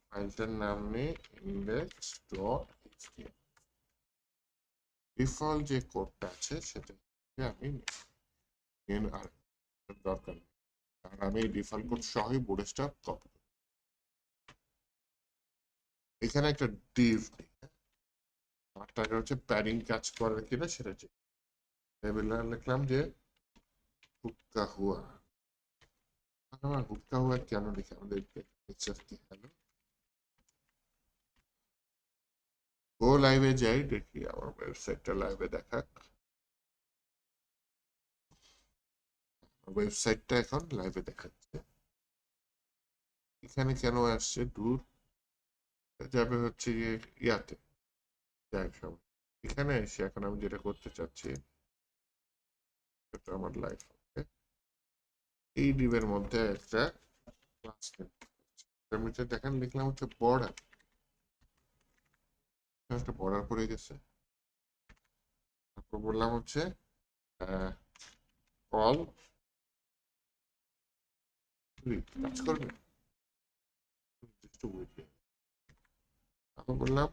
[SPEAKER 1] ফাইলটার নাম নেই ইন্ডেক্স ডট এইচটিএমএল। ডিফল্ট যে কোডটা আছে সেটা আমি আর দরকার নেই, কারণ আমি ডিফল্ট কোড সহই বুটস্ট্র্যাপ কপি। এখানে একটা ডিভ নেই, আমার টার্গেট হচ্ছে প্যাডিং কাজ করে কিনা সেটা চেক। লিখলাম যে হুক্কা হুয়া। আমার হুক্কা হুয়া কেন লিখে, আমাদের লেকচার কি হলো। গো লাইভে যাই, দেখি আমার ওয়েবসাইটটা লাইভে দেখাক। ওয়েবসাইটটা এখন লাইভে দেখাচ্ছে। এখানে কেন আসছে দূর, যাবে হচ্ছে গিয়ে ইয়াতে, যাই সব। এখানে এসে এখন আমি যেটা করতে চাচ্ছি, এটা আমার লাইফ, এই ডিবের মধ্যে একটা ক্লাস নিতে দেখেন, লিখলাম হচ্ছে বর্ডার, একটা বর্ডার পড়ে গেছে। তারপর বললাম হচ্ছে কল কাজ করবে, তারপর বললাম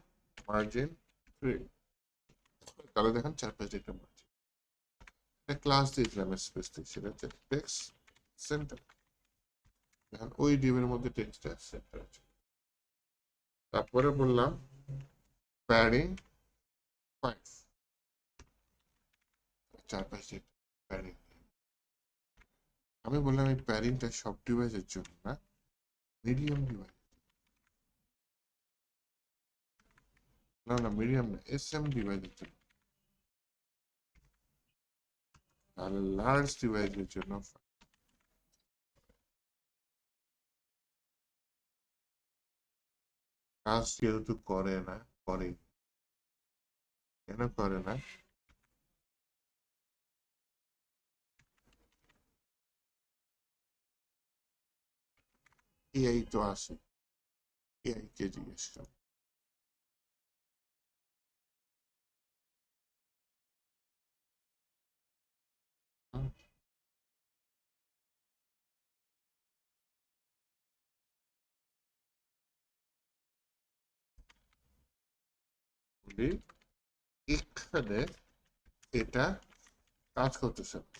[SPEAKER 1] মার্জিন 3, তাহলে দেখেন 4-5 একটা মার্জিন। একটা ক্লাস দিয়েছিলাম স্পেস দিয়ে, সেটা হচ্ছে টেক্সট সেন্টার, দেখেন ওই ডিবের মধ্যে টেক্সট সেন্টার আছে। তারপরে বললাম প্যাডিং 5, 4-5 প্যাডিং। আমি বললাম এই প্যাডিংটা সব ডিভাইসের জন্য না, মিডিয়াম ডিভাইস, না না মিডিয়াম না, এসএম ডিভাইসের জন্য, তাহলে লার্জ ডিভাইসের জন্য। কাজ যেহেতু করে না, করে কেন করে না, এআই তো আসে, এআই কে জিজ্ঞেস করো। বলি এখানে এটা কাজ করতেছে না।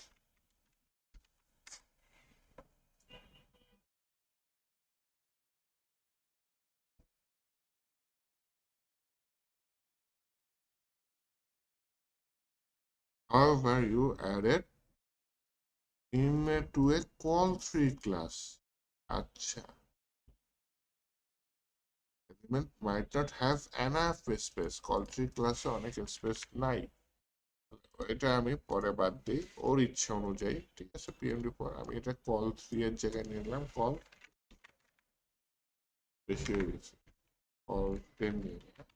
[SPEAKER 1] However, you added him to a call 3 class. আচ্ছা, element might not have enough space. Call 3 class এ অনেক স্পেস নাই, এটা আমি পরে বাদ দিই ওর ইচ্ছা অনুযায়ী, ঠিক আছে। পিএমডি পর আমি এটা কল 3 এর জায়গায় নিয়ে নিলাম, কল বেশি হয়ে গেছে, কল 10 নিয়ে নিলাম।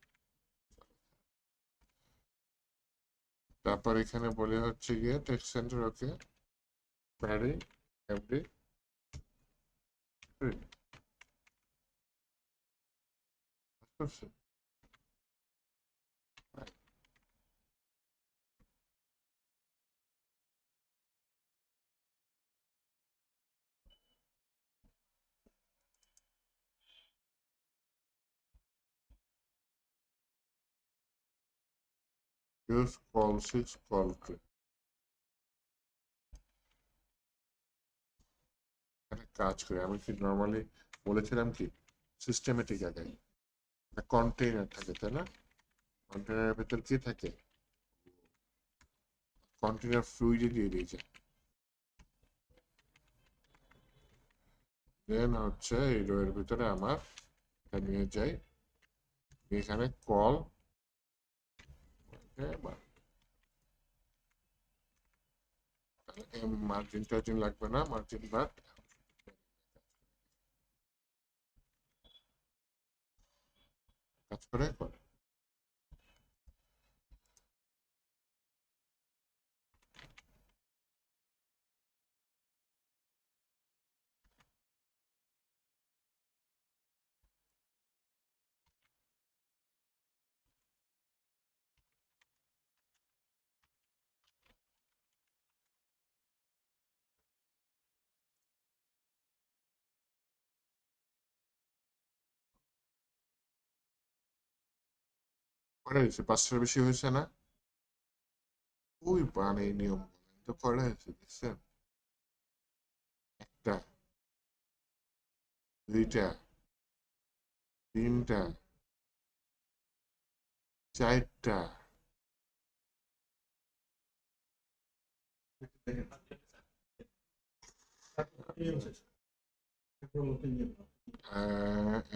[SPEAKER 1] তারপর এখানে বলে হচ্ছে গিয়ে টেক্সট সেন্টার, ওকে প্যাডিং এমডি 3, করছে? Use call 6 call 3 একটা কাজ করে আমি কি নর্মালি বলেছিলাম কি সিস্টেমেটিক আগে একটা কন্টেইনার থাকে তাই না কন্টেইনারের ভেতর কি থাকে কন্টেইনার ফ্লুইডে দিয়ে দিয়েছে দেন হচ্ছে এই রোয়ের ভিতরে আমার এটা নিয়ে যাই এখানে কল মার্জিন টার্জিন লাগবে না মার্জিন বাট কাজ করে করে করে হয়েছে 5টার বেশি হয়েছে না ওই মানে এই নিয়ম তো করে হয়েছে দেখছেন একটা দুইটা তিনটা চারটা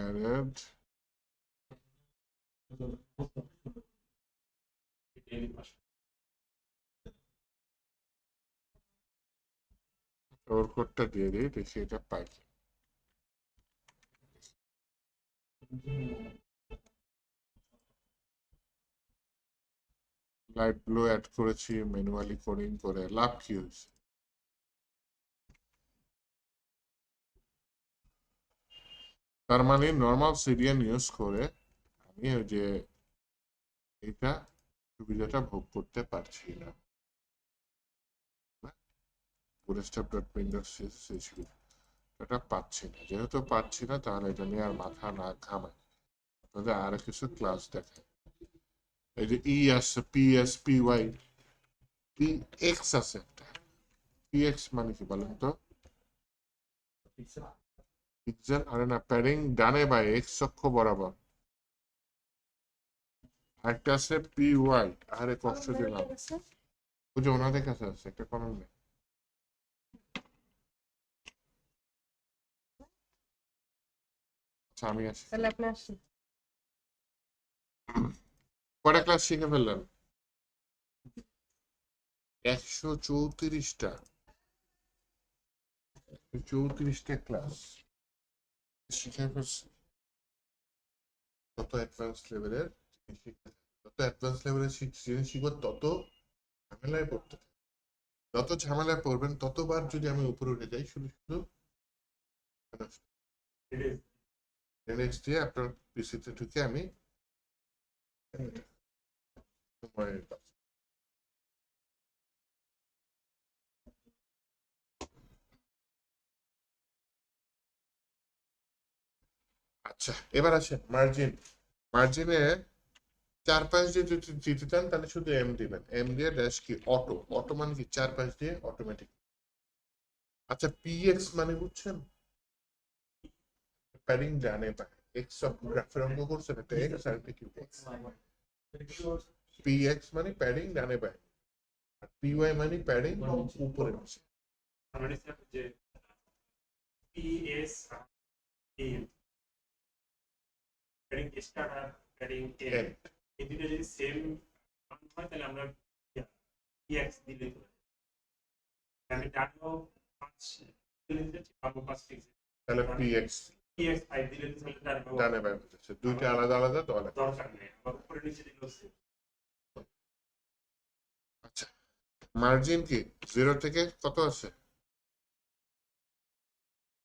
[SPEAKER 1] added ওর কোডটা দিয়ে দিই দেখি এটা পাই লাইট ব্লু অ্যাড করেছি ম্যানুয়ালি কোডিং করে লাভ কি হয়েছে তার মানে নর্মাল সিরিয়াল ইউজ করে আমি ওই যে এটা সুবিধাটা ভোগ করতে পারছি না এটা পাচ্ছি না যেহেতু পাচ্ছি না তাহলে এটা নিয়ে আর মাথা না ঘামাই আপনাদের আরো কিছু ক্লাস দেখায় এই যে ই আছে পিএস পিওয়াই পি এক্স আছে একটা পিএক্স মানে কি বলেন তো পিক্সেল আরে না প্যাডিং ডানে বাই এক্স অক্ষ বরাবর একটা আছে পিওয়াই আরে কষ্ট দিলাম বুঝে ওনাদের কাছে আছে একটা কলম নেই আচ্ছা আমি আসি
[SPEAKER 2] তাহলে আপনি আসেন
[SPEAKER 1] কটা ক্লাস শিখে ফেললেন 134টা 34টা ক্লাস শিখে ফেলছি তত অ্যাডভান্স লেভেলের যত অ্যাডভান্স লেভেলের জিনিস শিখবো তত ঝামেলায় পড়তে যত ঝামেলায় পড়বেন ততবার যদি আমি উপরে উঠে যাই শুধু শুধু নেক্সট দিয়ে আপনার পিসিতে ঢুকে আমি আচ্ছা এবার আসে মার্জিন মার্জিনে 4-5 দিয়ে যদি দিতে চান তাহলে শুধু এম দিবেন এম দিয়ে ড্যাশ কি অটো অটো মানে কি 4-5 দিয়ে অটোমেটিক আচ্ছা পিএক্স মানে বুঝছেন প্যাডিং ডানে পায় এক্স অফ গ্রাফের অঙ্ক করছেন একটা এক্স আর একটা কিউ পিএক্স মানে প্যাডিং ডানে পায় আর পিওয়াই মানে প্যাডিং উপরে বসে
[SPEAKER 3] মানে যে পিএস এম প্যাডিং স্টার্ট আর প্যাডিং এম এই দুটো যদি সেম হয় তাহলে আমরা পিএক্স দিলেই তো আমি ডাটাও 5 দিলে দিচ্ছি বাবু 5 ফিক্স
[SPEAKER 1] তাহলে পিএক্স
[SPEAKER 3] পিএক্স 5 দিলে তাহলে তার
[SPEAKER 1] ডানে পায় হচ্ছে দুইটা আলাদা আলাদা
[SPEAKER 3] দরকার নেই আবার উপরে নিচে দিলেও সেম
[SPEAKER 1] আচ্ছা মার্জিন কি 0 থেকে কত আছে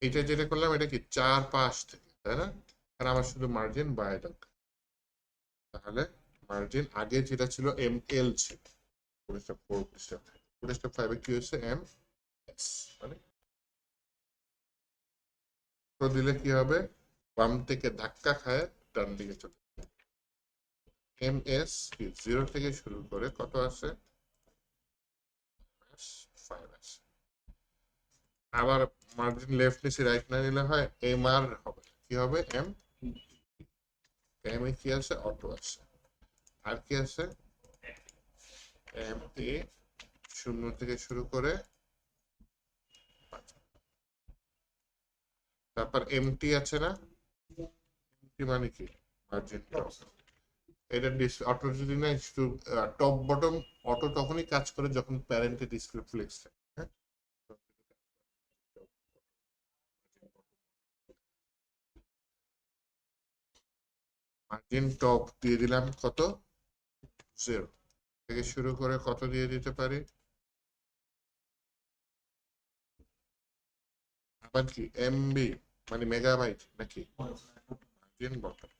[SPEAKER 1] এটা যেটা করলাম এটা কি 4-5 থেকে তাই না আর আমার শুধু মার্জিন বাই দরকার তাহলে মার্জিন আগে যেটা ছিল এম এল ছিল, স্টেপ 4 স্টেপ 5 কি হয়েছে এম এস, মানে তো দিলে কি হবে, বাম থেকে ধাক্কা খায় ডান দিকে চলে এম এস কি 0 থেকে শুরু করে কত আসে 5 আসে। আবার মার্জিন লেফট নিচে রাইট না নিলে হয় এম আর হবে, কি হবে এম এম এ কি আছে অটো আছে, আর কি আছে এম এ 0 থেকে শুরু করে, তারপর এমটি আছে না, এমটি মানে কি মার্জিন টপ, এটা অটো যদি না শুধু টপ বটম অটো তখনই কাজ করে যখন প্যারেন্টে ডিসক্রিট ফ্লেক্স থাকে, হ্যাঁ মার্জিন টপ দিয়ে দিলাম কত 0 থেকে শুরু করে কত দিয়ে দিতে পারি, আবার কি এমবি মানে মেগাবাইট নাকি মার্জিন বটম,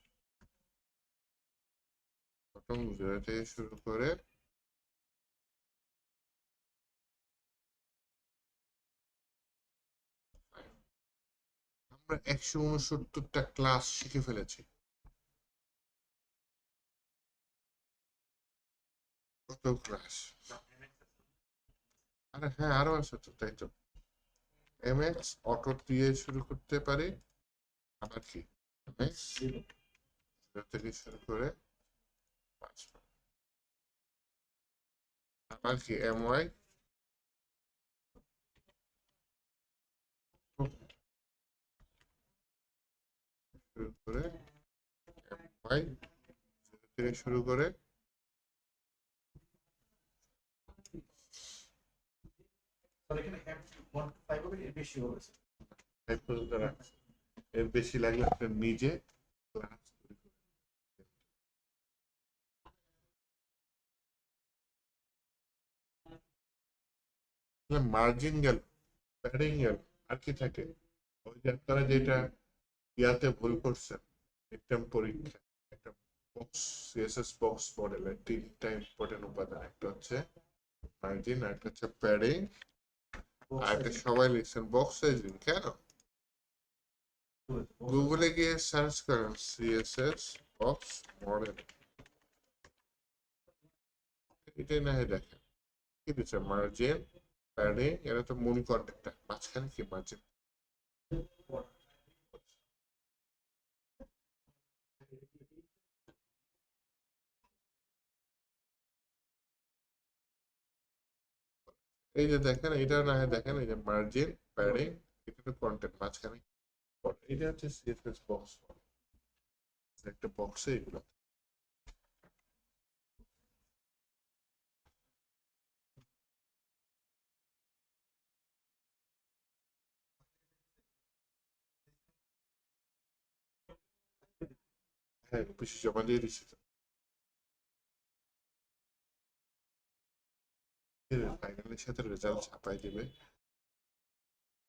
[SPEAKER 1] বটম 0 থেকে শুরু করে আমরা 169টা ক্লাস শিখে ফেলেছি, কত ক্লাস, আরে হ্যাঁ আরো আছে তো, তাই তো এমএক্স অটো দিয়ে শুরু করতে পারি, আবার কি এমএক্স 0 থেকে শুরু করে 5, আবার কি এমওয়াই শুরু করে এমওয়াই 0 থেকে শুরু করে ফাইভ পর্যন্ত রাখছি, এর বেশি লাগলে আপনি নিজে ক্লাস মার্জিন গেল প্যাডিং গেল, আর কি থাকে ওই যে আপনারা যেটা ইয়াতে ভুল করছেন মিডটার্ম পরীক্ষা, একটা বক্স সিএসএস বক্স মডেলের 3টা ইম্পর্টেন্ট উপাদান, একটা হচ্ছে মার্জিন, আর একটা হচ্ছে প্যাডিং, আর একটা সবাই লিখছেন বক্স সাইজিং, কেন গুগলে গিয়ে সার্চ করেন সিএসএস বক্স মডেল, এটাই না হয় দেখেন কি দিচ্ছে মার্জিন প্যাডিং, এরা তো মূল কন্টেন্টটা, মাঝখানে কি মার্জিন, এই যে দেখেন এটা না হয় দেখেন এই যে মার্জিন প্যাডিং, এটা তো কন্টেন্ট মাঝখানে, এটা হচ্ছে সিএসএস বক্স, একটা বক্সে এগুলো, হ্যাঁ অফিসে জমা দিয়ে দিচ্ছি তো, ফাইনালের সাথে রেজাল্ট ছাপাই দিবে,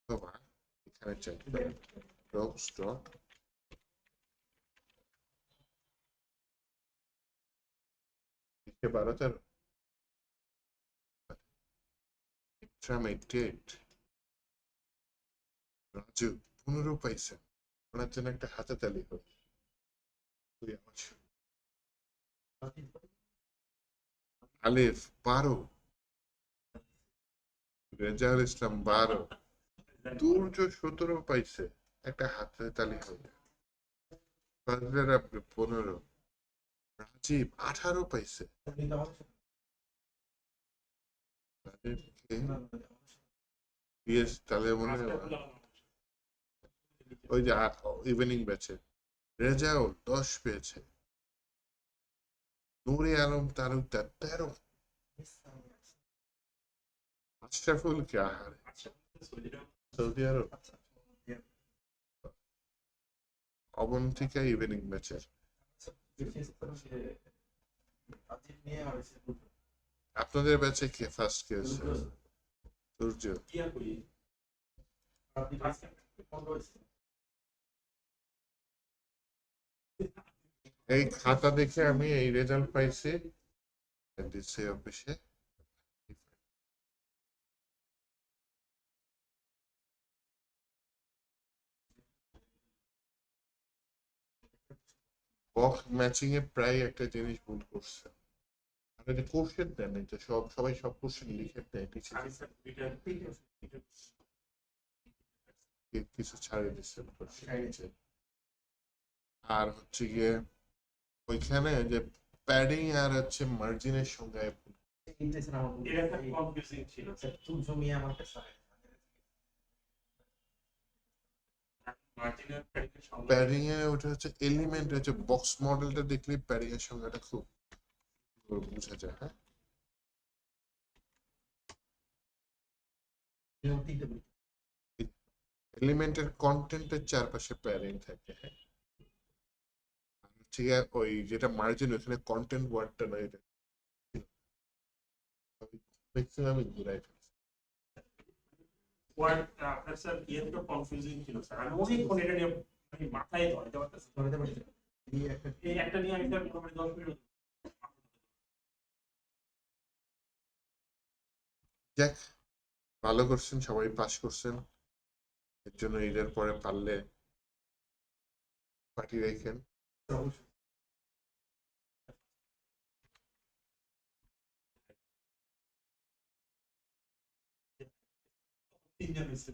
[SPEAKER 1] অথবা এখানে চাই ডক্স ডট লিখে 12 ট্রাম 88 রাজু 15 পাইছে, ওনার জন্য একটা হাতে তালি হোক, তুই আমার আলিফ 12, রেজাউল ইসলাম 12, দুর্য 17 পাইছে, একটা হাতে তালি হবে, ফজলের আপনি 15, রাজীব 18 পাইছে, রাজীবকে ইয়েস তাহলে মনে হয় ওই যে ইভিনিং ব্যাচে রেজাউল 10 পেয়েছে, নূরে আলম তালুকদার 13, আশরাফুল কে আহারে সৌদি আরব, অবন্তিকা ইভিনিং ব্যাচের, আপনাদের ব্যাচে কে ফার্স্ট কে হয়েছে, সূর্য, এই খাতা দেখে আমি এই রেজাল্ট পাইছি দিচ্ছে অফিসে। বক্স ম্যাচিং এ প্রায় একটা জিনিস ভুল করছে। আর এটা কোশ্চেন দেন নাই তো, সবাই সব কোশ্চেন লিখে দেয় টিচার, কিছু ছাড়িয়ে দিচ্ছে কোশ্চেন। আর হচ্ছে গিয়ে ওইখানে যে প্যাডিং আর হচ্ছে মার্জিনের সঙ্গে
[SPEAKER 3] এটা একটা কনফিউজিং ছিল। মার্জিনাল প্যাডিংয়ের সংজ্ঞা
[SPEAKER 1] প্যাডিং এ ওটা হচ্ছে এলিমেন্ট, হচ্ছে বক্স মডেলটা দেখলে প্যাডিং এর সংজ্ঞাটা খুব বোঝা যায়। হ্যাঁ, এলিমেন্টের কন্টেন্টের চারপাশে প্যাডিং থাকে। হ্যাঁ, আর হচ্ছে গিয়ে ওই যেটা মার্জিন ওখানে কন্টেন্ট ওয়ার্ডটা নয়, এটা ম্যাক্সিমাম ঘুরাই ফেলছে।
[SPEAKER 3] ওয়ার্ড আপনার স্যার ইয়েটা কনফিউজিং ছিল স্যার। আমি অনেকক্ষণ এটা নিয়ে মানে মাথায় ধরতে পারতেছি না। এই একটা নিয়ে আমি স্যার মোটামুটি 10 মিনিট।
[SPEAKER 1] যাক, ভালো করছেন, সবাই পাস করছেন। এর জন্য ঈদের পরে পারলে পার্টি রাখেন।
[SPEAKER 3] তিনজন হয়েছে।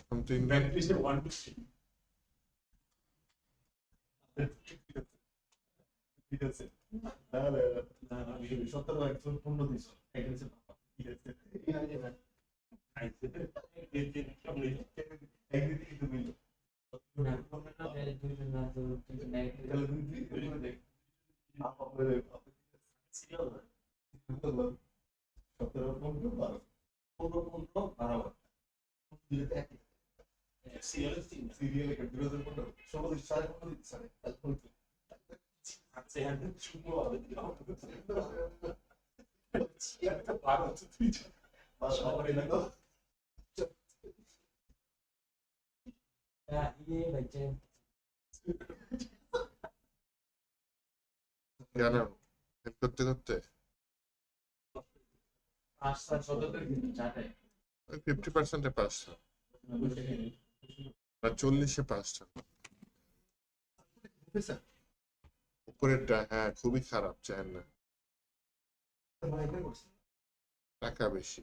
[SPEAKER 1] এখন 3 দিন
[SPEAKER 3] ব্যাকলিস্টে 1 2 3 ঠিক আছে। না না না না 17 একজন 15 দিছো। এটা হচ্ছে ঠিক আছে। আইছে এই যে সব লইলো একদিন থেকে তুমি না না দুইজন না তো তিনজন নাই তাহলে তুমি দেখ আপা বলে সিরিয়াল 17 15 12 15 12 দিলে এক সিরিয়াল সিরিয়াল একটা 2015 16 সাড়ে 15 দিতে সাড়ে তাহলে আচ্ছা হ্যাঁ শুনো হবে একটা 12 তুই বাসা করে লাগো ये बच्चे
[SPEAKER 1] জানো করতে করতে
[SPEAKER 3] আস্থা 17 কিন্তু চাটে
[SPEAKER 1] 50% পাস বা 40-এ পাস। উপরেরটা হ্যাঁ খুবই খারাপ, চায় না, টাকা বেশি।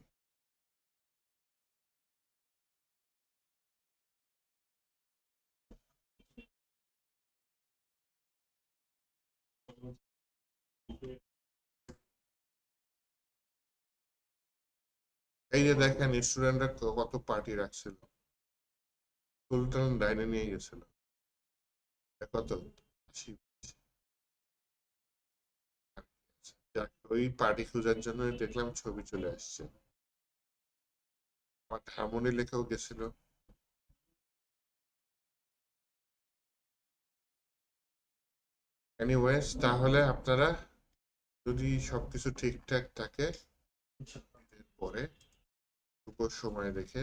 [SPEAKER 1] এই যে দেখেন স্টুডেন্টরা কত পার্টি রাখছিল, সুলতান ডাইনে নিয়ে গেছিল কত 80। যাক, ওই পার্টি খোঁজার জন্য দেখলাম ছবি চলে আসছে, আমার হারমোনি লেখাও গেছিল। এনিওয়েজ, তাহলে আপনারা যদি সবকিছু ঠিকঠাক থাকে পরে শুভ সময় দেখে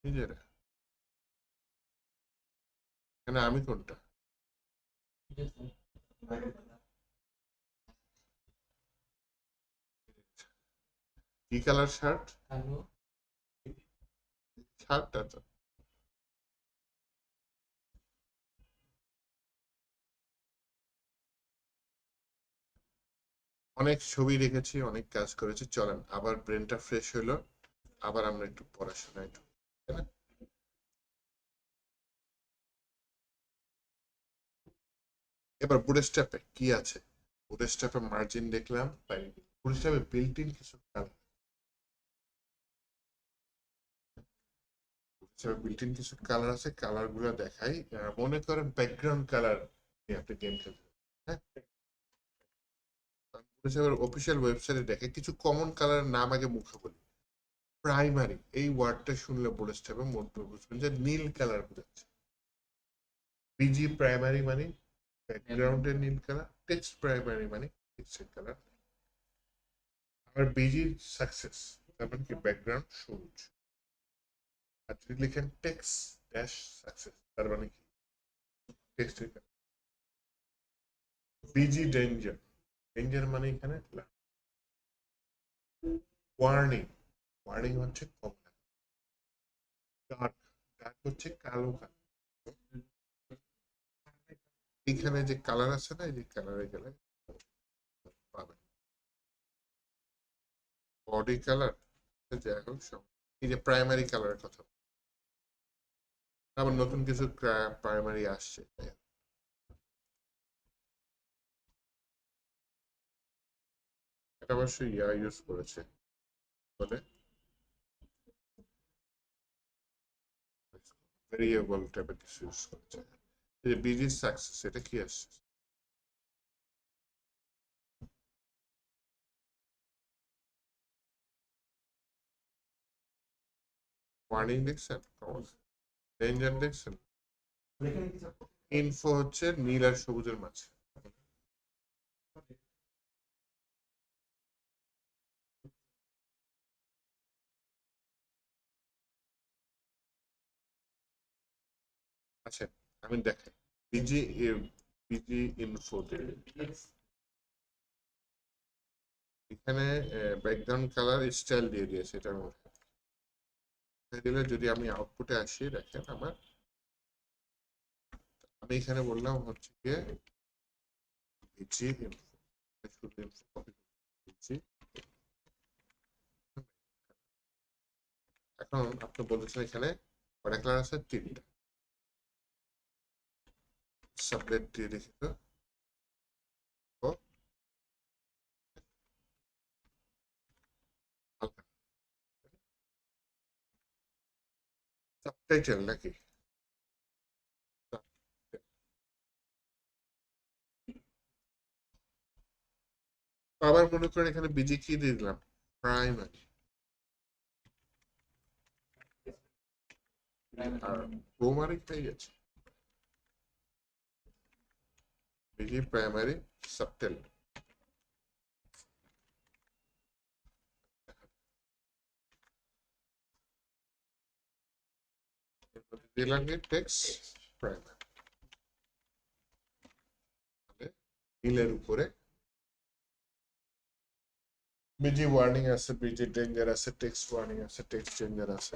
[SPEAKER 1] নিজেরা, কেন আমি কোনটা কি কালার শার্ট, শার্টটা তো অনেক ছবি রেখেছি, অনেক কাজ করেছি, চলেন আবার ব্রেনটা ফ্রেশ হলো, আবার আমরা একটু পড়াশোনায় ঢুকি, তাই না? এবার বুটস্ট্র্যাপে কি আছে, বুটস্ট্র্যাপে মার্জিন দেখলাম, তাই বুটস্ট্র্যাপে বিল্ট ইন কিছু কালার, বিল্ট ইন কিছু কালার আছে, কালার গুলো দেখাই। মনে করেন ব্যাকগ্রাউন্ড কালার নিয়ে আপনি গেম খেলতে, হ্যাঁ, অফিসিয়াল ওয়েবসাইটে দেখে কিছু কমন কালারের নাম আগে মুখে বলি। প্রাইমারি, এই ওয়ার্ডটা শুনলে বুটস্ট্র্যাপে মধ্যে বুঝবেন যে নীল কালার বোঝাচ্ছে। বিজি প্রাইমারি মানে ব্যাকগ্রাউন্ডের নীল কালার, টেক্সট প্রাইমারি মানে টেক্সটের কালার। আবার বিজি সাকসেস তার মানে কি ব্যাকগ্রাউন্ড সবুজ। আর যদি লিখেন টেক্সট, ড্যাশ সাকসেস, তার মানে কি টেক্সট বিজি ডেঞ্জার, ডেঞ্জার মানে এখানে ওয়ার্নিং, ওয়ার্নিং হচ্ছে কমলা, ডার্ক, ডার্ক হচ্ছে কালো কালার। এখানে যে কালার আছে না, এই যে কালারে গেলে পাবেন বডি কালার, যাই হোক সব, এই যে প্রাইমারি কালারের কথা, আবার নতুন কিছু প্রাইমারি আসছে, এটা অবশ্যই ইয়া ইউজ করেছে বলে ভেরিয়েবল টাইপের কিছু ইউজ করেছে। এই যে বিজি সাকসেস, এটা কি আসছে? ওয়ার্নিং দেখছেন, ডেঞ্জার দেখছেন, ইনফো হচ্ছে নীল আর সবুজের মাঝে। আচ্ছা আমি দেখাই, বিজি বিজি ইনফো এখানে ব্যাকগ্রাউন্ড কালার স্টাইল দিয়ে দিয়েছে এটার মধ্যে দিলে, যদি আমি আউটপুটে আসি দেখেন আমার, আমি এখানে বললাম হচ্ছে গিয়ে বিজি ইনফো, বিজি, এখন আপনি বলতেছেন এখানে কয়টা কালার আছে, তিনটা, সাবলেট দিয়ে দেখি তো, ও হালকা সাবটাইটেল নাকি, আবার মনে করেন এখানে বিজি কি দিয়ে দিলাম, প্রাইমারি, আর প্রোমারি পেয়ে গেছে, বিজি প্রাইমারি সাবটেল, দিলাম টেক্সট প্রাইমারি, নীলের উপরে বিজি ওয়ার্নিং আছে, বিজি ডেঞ্জার আছে, টেক্সট ওয়ার্নিং আছে, টেক্সট ডেঞ্জার আছে।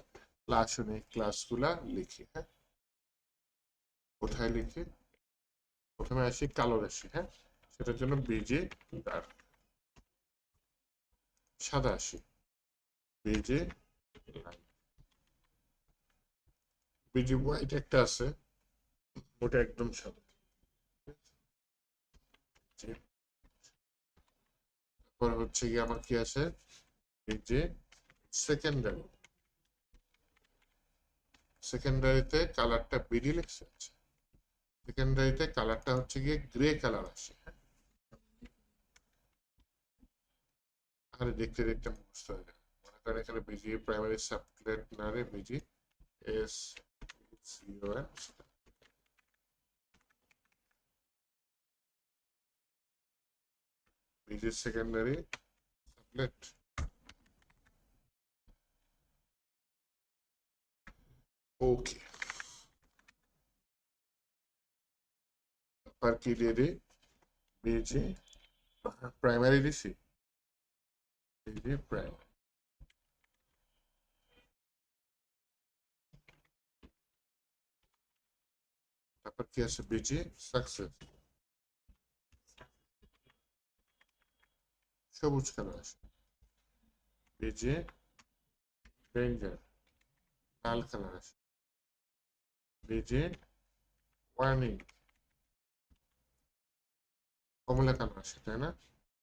[SPEAKER 1] আসুন এই ক্লাসগুলা লিখি, হ্যাঁ কোথায় লিখি, প্রথমে আসি কালো রাশি, হ্যাঁ সেটার জন্য বিজি ডার্ক, সাদা আসি বিজি লাইট, বিজি হোয়াইট একটা আছে, ওটা একদম সাদা, তারপর হচ্ছে কি আমার কি আছে, বিজি সেকেন্ডারি, সেকেন্ডারিতে কালারটা বিডি লিখছে, সেকেন্ডারিতে কালারটা হচ্ছে গিয়ে গ্রে কালার আসে, আর দেখতে দেখতে মুখস্থ হয়ে যায়, মনে করেন এখানে বিজি প্রাইমারি সাবলেট না রে, বিজি এস সিওএন, বিজি সেকেন্ডারি সাবলেট, ওকে, তারপর কি দিয়ে দিই, বিজি প্রাইমারি দিছি, বিজি প্রাইমারি, তারপর কি আছে, বিজি সাকসেস, সবুজ কালার আসে, বিজি ডেঞ্জার লাল কালার আসে, বিজি ওয়ার্নিং কমলা কালার আসে, তাই না,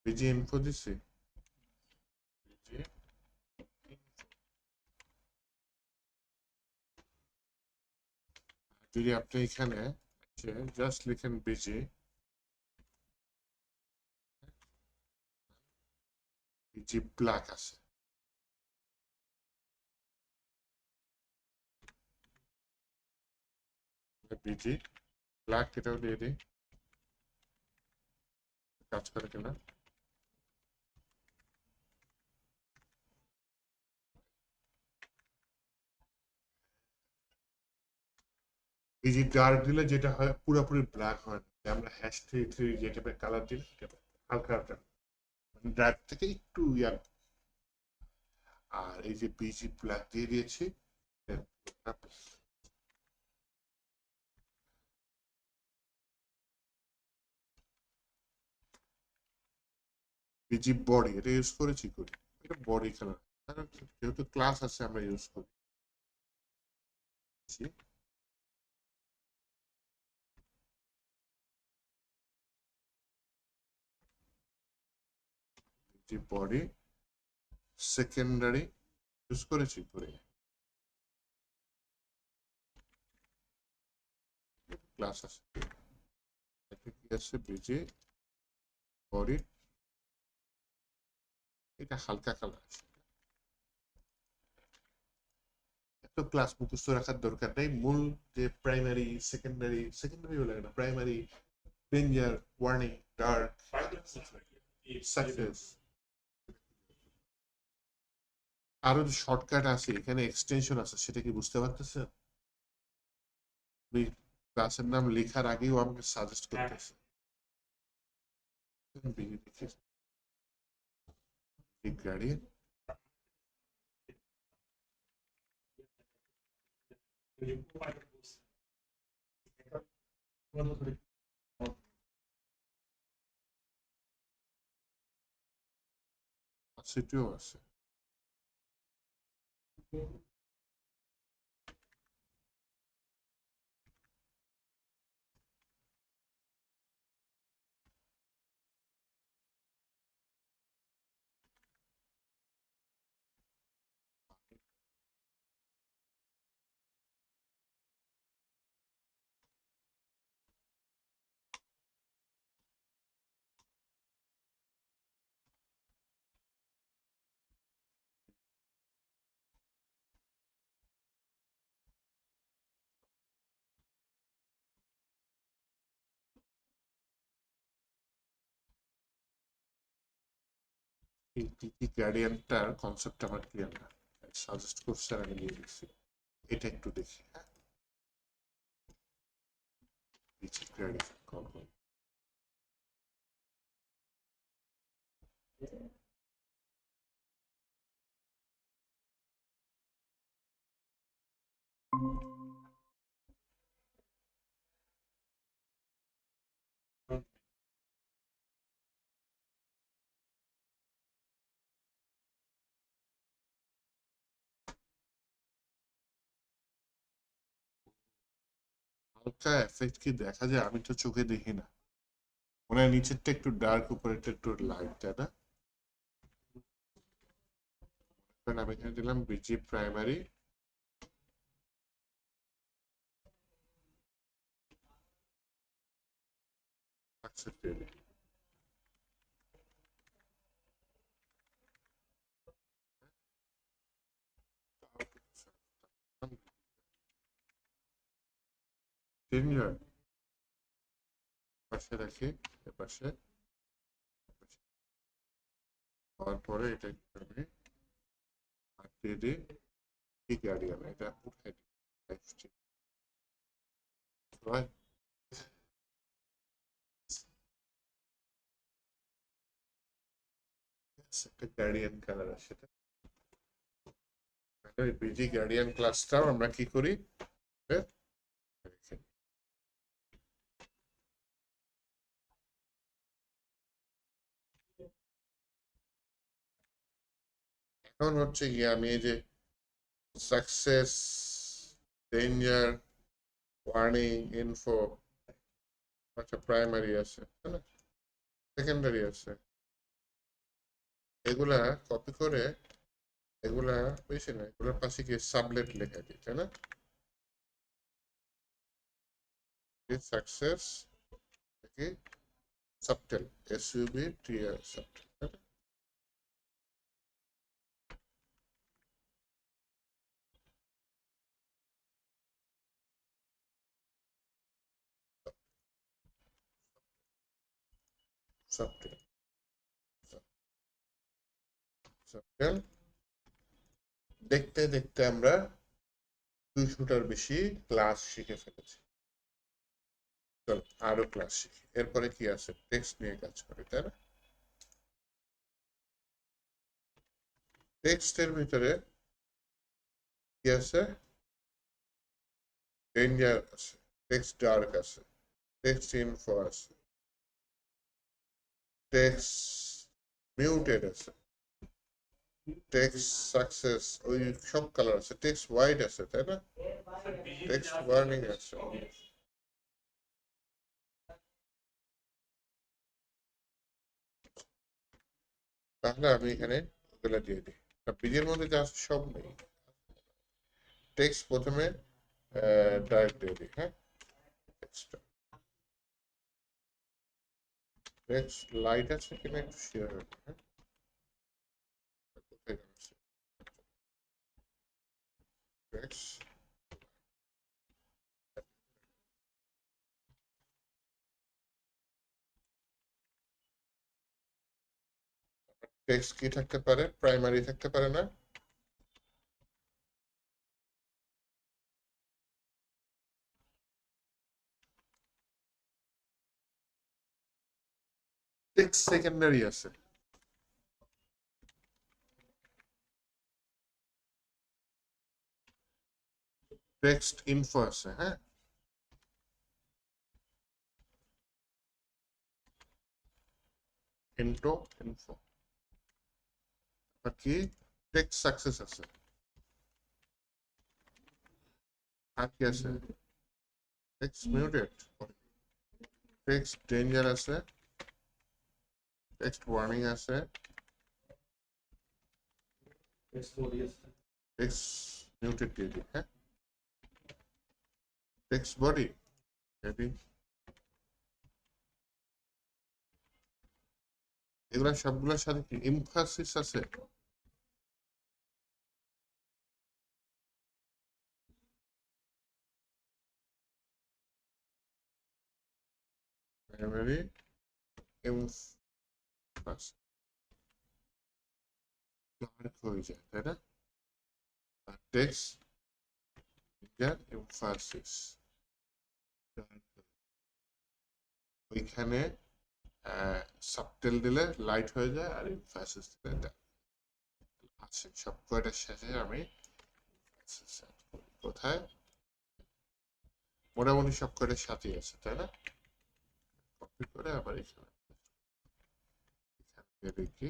[SPEAKER 1] বিজি ইনফো দিছি, বিজি যদি আপনি এখানে জাস্ট লিখেন বিজি, বিজি ব্ল্যাক আছে, বিজি ব্ল্যাক, এটাও দিয়ে দিই, কাজ করে কিনা, এই যে ডার্ক দিলে যেটা হয় পুরোপুরি ব্ল্যাক হয় না, আমরা হ্যাশ 3 যে টাইপের কালার দিলে হালকা হালকা ডার্ক থেকে একটু ইয়ার। আর এই যে বিজি ব্ল্যাক দিয়ে দিয়েছি, বিজি বডি এটা ইউজ করেছি করি, এটা বডি কালার যেহেতু ক্লাস আছে আমরা ইউজ করি। যে বডি সেকেন্ডারি ইউজ করেছি করে ক্লাস আছে, এটা কি আছে বিজি বডি, এটা হালকা কালার আছে। এত ক্লাস মুখস্থ রাখার দরকার নেই, মূল যে প্রাইমারি সেকেন্ডারি লাগে না, primary, danger, warning, dark, success. আরো যে শর্টকাট আছে এখানে, এক্সটেনশন আছে, সেটা কি বুঝতে পারতেছেন? ক্লাসের নাম লেখার আগেও আমাকে সাজেস্ট করতেছে। গ্রেডিয়েন্ট সেটিও আছে। এই টিটি গ্রেডিয়েন্টটার কনসেপ্ট আমার ক্লিয়ার না, সাজেস্ট করছে আর আমি নিয়ে গেছি। এটা একটু দেখি, হ্যাঁ টিটি গ্রেডিয়েন্ট কল করি। হালকা এফেক্ট কি দেখা যায়? আমি তো চোখে দেখি না, মনে হয় নিচেরটা একটু ডার্ক, উপরেরটা একটু লাইট, তাই না? কারণ আমি এখানে দিলাম বিজি প্রাইমারি, ডেঞ্জার পাশে রাখি, এপাশে হওয়ার পরে এটা আমি হাত দিয়ে দিই, ঠিক গার্ডিয়ান এটা উঠাই দিই, right? একটা গার্ডিয়ান কালার আছে, বিজি গার্ডিয়ান ক্লাসটাও আমরা কি করি, এখন হচ্ছে গিয়ে আমি এই যে সাকসেস, ডেঞ্জার, ওয়ার্নিং, ইনফো, আচ্ছা প্রাইমারি আছে, তাই না, সেকেন্ডারি আছে, এগুলা কপি করে এগুলা বেশি না, এগুলোর পাশে গিয়ে সাবলেট লেখা দিই, তাই না, সাকসেস কি subtle, SUBTL subtle, subtle, subtle. দেখতে দেখতে আমরা 200টার বেশি ক্লাস শিখে ফেলেছি। চল আরো ক্লাস শিখি। এরপরে কি আছে? টেক্সট নিয়ে কাজ করে, তাই না? টেক্সটের ভিতরে কি আছে? ডেঞ্জার আছে, টেক্সট ডার্ক আছে, টেক্সট ইনফো আছে, টেক্সট মিউটেড আছে, টেক্সট সাকসেস, ওই সব কালার আছে, টেক্সট হোয়াইট আছে, তাই না? টেক্সট ওয়ার্নিং আছে। তাহলে আমি এখানে ওগুলা দিয়ে দিই। বীজের মধ্যে যা আছে সব নেই। টেক্সট প্রথমে ডার্ক দিয়ে দিই, হ্যাঁ? টেক্সট লাইট আছে কিনা একটু শেয়ার হবে, হ্যাঁ? কোথায় গেছে? টেক্সট টেক্সট কি থাকতে পারে? প্রাইমারি থাকতে পারে না? টেক্সট সেকেন্ডারি আছে। টেক্সট ইনফো আছে, হ্যাঁ? ইনফো আর কি? টেক্সট সাকসেস আছে। আর কি আছে? টেক্সট মিউটেড, টেক্সট ডেঞ্জার আছে, টেক্সট ওয়ার্নিং আছে, টেক্সট মিউটেড দিয়ে দিই, হ্যাঁ? Text body ready. এগুলা সবগুলোর সাথে কি এমফাসিস আছে? প্রাইমারি এমফাসিস ডার্ক হয়ে যায়, তাই না? আর টেক্সট এমফাসিস ওইখানে সাবটেল দিলে লাইট হয়ে যায়, আর এমফাসিস দিলে ডার্ক। আচ্ছা, সব কয়টার শেষে আমি কোথায়? মোটামুটি সব কয়টার সাথেই আছে, তাই না? কপি করে আবার এখানে দেখি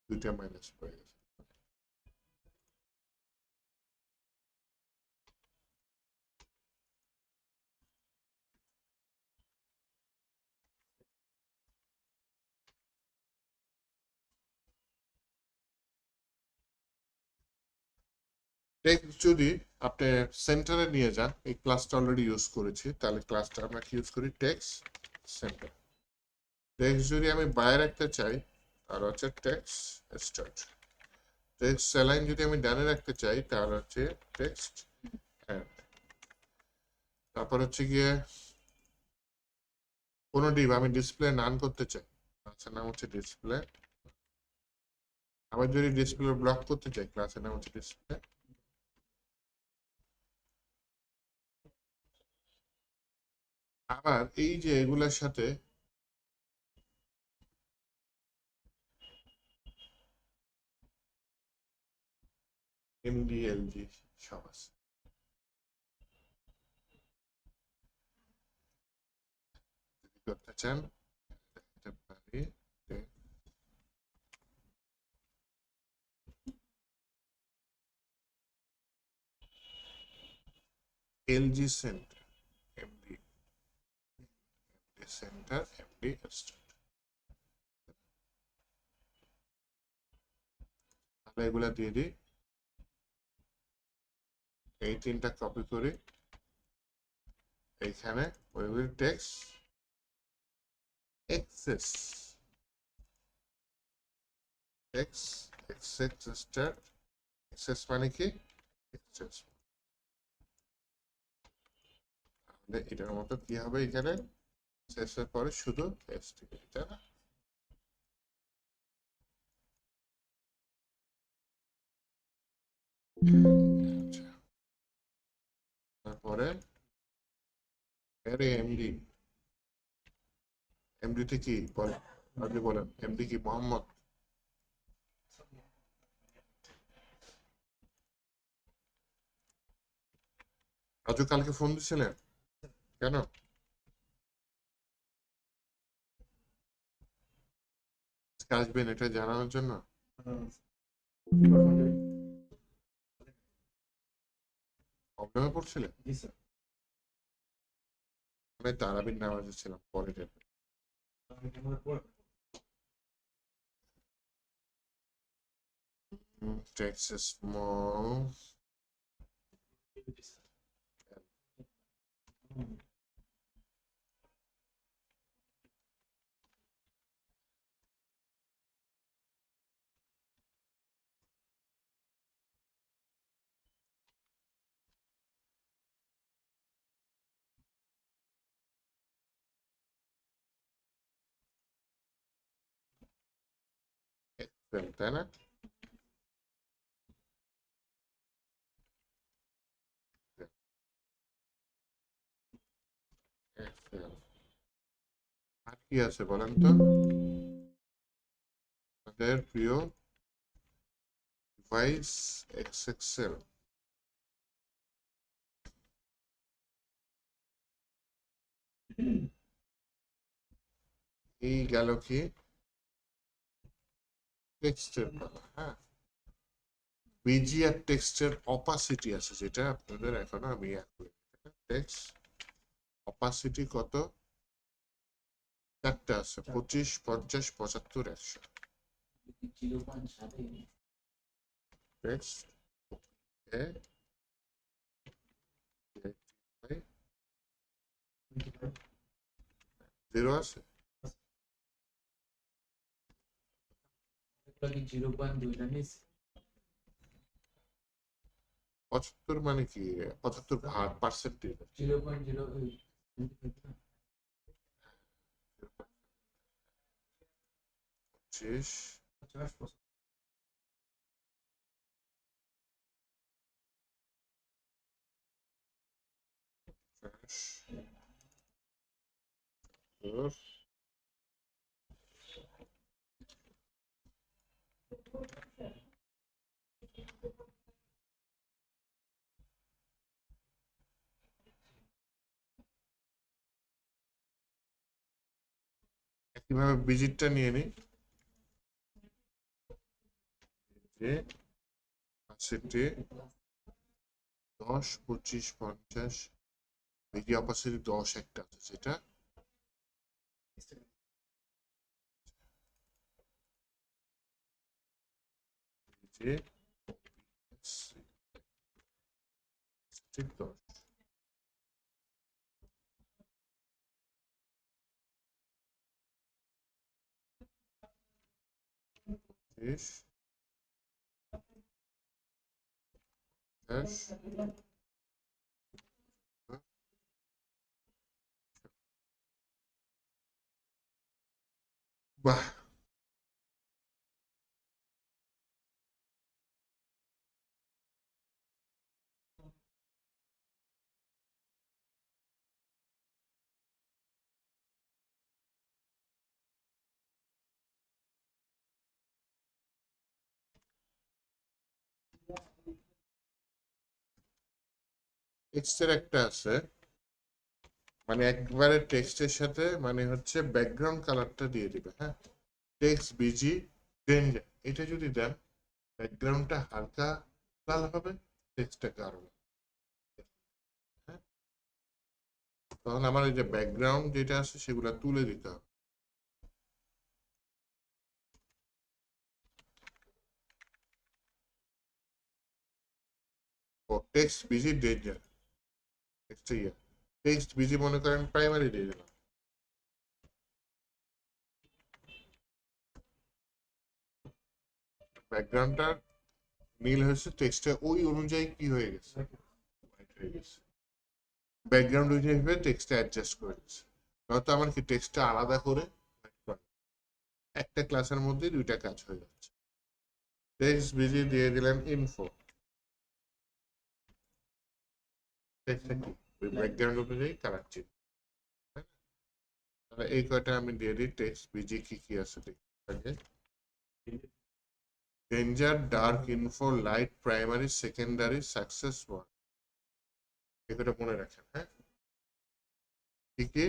[SPEAKER 1] দুইটা মাইনাস হয়ে গেছে। টেক্সট যদি আপনি সেন্টারে নিয়ে যান, এই ক্লাসটা অলরেডি ইউজ করেছি, তাহলে ক্লাসটা আমরা কি ইউজ করি? Text centre. টেক্সট যদি আমি বাইরে রাখতে চাই, আর হচ্ছে টেক্সট স্টার্ট। টেক্সট স্যালাইন যদি আমি ডানে রাখতে চাই, তাহলে হচ্ছে টেক্সট এন্ড। তারপর হচ্ছে গিয়ে কোনো ডিভ আমি ডিসপ্লে নান করতে চাই, ক্লাসের নাম হচ্ছে ডিসপ্লে। আবার যদি ডিসপ্লে ব্লক করতে চাই, ক্লাসের নাম হচ্ছে ডিসপ্লে। আবার এই যে এগুলোর সাথে এমডিএলজি সব আছে। করতে চান দেখতে পারি LG centre MD centre MD start. তাহলে এগুলা দিয়ে দিই, এই তিনটা কপি করি এইখানে। we will text access access start access মানে কি? access তাহলে এটার মতো কি হবে? এখানে শেষের পরে শুধু এসটিপি, তাই না? তারপরে আরে এমডি, এমডিতে কি বলেন, আপনি বলেন এমডি কি মোহাম্মদ? রাজু কালকে ফোন দিছিলেন কেন? আজকে আসবেন এটা জানানোর জন্য? প্রবলেমে পড়ছিলেন? আমি তারাবির নামাজে ছিলাম পরে যাবে। Texas Mall, তাই না? আর কি আছে বলেন তো আমাদের প্রিয় ডিভাইস এক্সেল। এই গেল কি টেক্সটের কথা, হ্যাঁ। বিজি আর টেক্সটের অপাসিটি আছে যেটা আপনাদের এখনো আমি টেক্সট অপাসিটি কত? চারটা আছে, 25, 50, 75, 100। টেক্সট এ 0 আছে। 75 মানে কি? 75 ভাগ পার্সেন্টেজ। 25, 50, একইভাবে বিজিটটা নিয়ে নিই, যে 65, 10, 25, 50, বিজি অপাসিটি 10 একটা আছে যেটা যে 10, 30, 10, বাহ। টেক্সটের একটা আছে, মানে একবারে টেক্সটের সাথে মানে হচ্ছে ব্যাকগ্রাউন্ড কালারটা দিয়ে দিবে, হ্যাঁ। টেক্সট বিজি দেন এটা যদি দেন ব্যাকগ্রাউন্ডটা হালকা লাল হবে, টেক্সটটা গাঢ়, হ্যাঁ। তখন আমার এই যে ব্যাকগ্রাউন্ড যেটা আছে সেগুলো তুলে দিতে হবে। ও text BG danger, text BG মনে করেন প্রাইমারি দিয়ে দিলাম, ব্যাকগ্রাউন্ডটা নীল হয়েছে, টেক্সটটা ওই অনুযায়ী কি হয়ে গেছে, white হয়ে গেছে। ব্যাকগ্রাউন্ড ওই হিসেবে টেক্সটটা অ্যাডজাস্ট করে দিচ্ছে, নয়তো আমার কি টেক্সটটা আলাদা করে একটা ক্লাসের মধ্যে দুইটা কাজ হয়ে যাচ্ছে। টেক্সট বিজি দিয়ে দিলেন ইনফো, টেক্সটটা কি ওই ব্যাকগ্রাউন্ড অনুযায়ী কালার চেঞ্জ। তাহলে এই কয়টা আমি দিয়ে দিই টেক্সট বিজি কি কি আছে দেখি আগে। Danger, dark, info, light, primary, secondary, success one, এগুলো মনে রাখেন। হ্যাঁ, কি কি?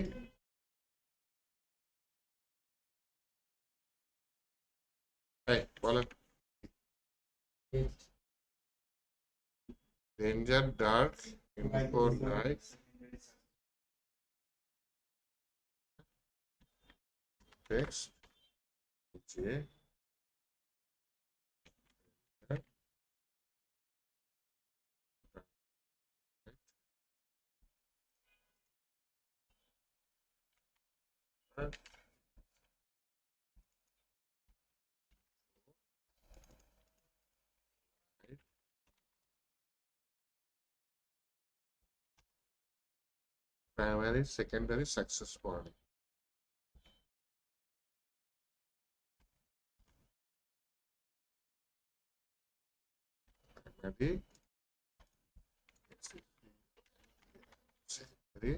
[SPEAKER 1] বলেন। Danger, dark, info, light, text যে প্রাইমারি, সেকেন্ডারি, সাকসেস ওয়ান। প্রাইমারি, secondary,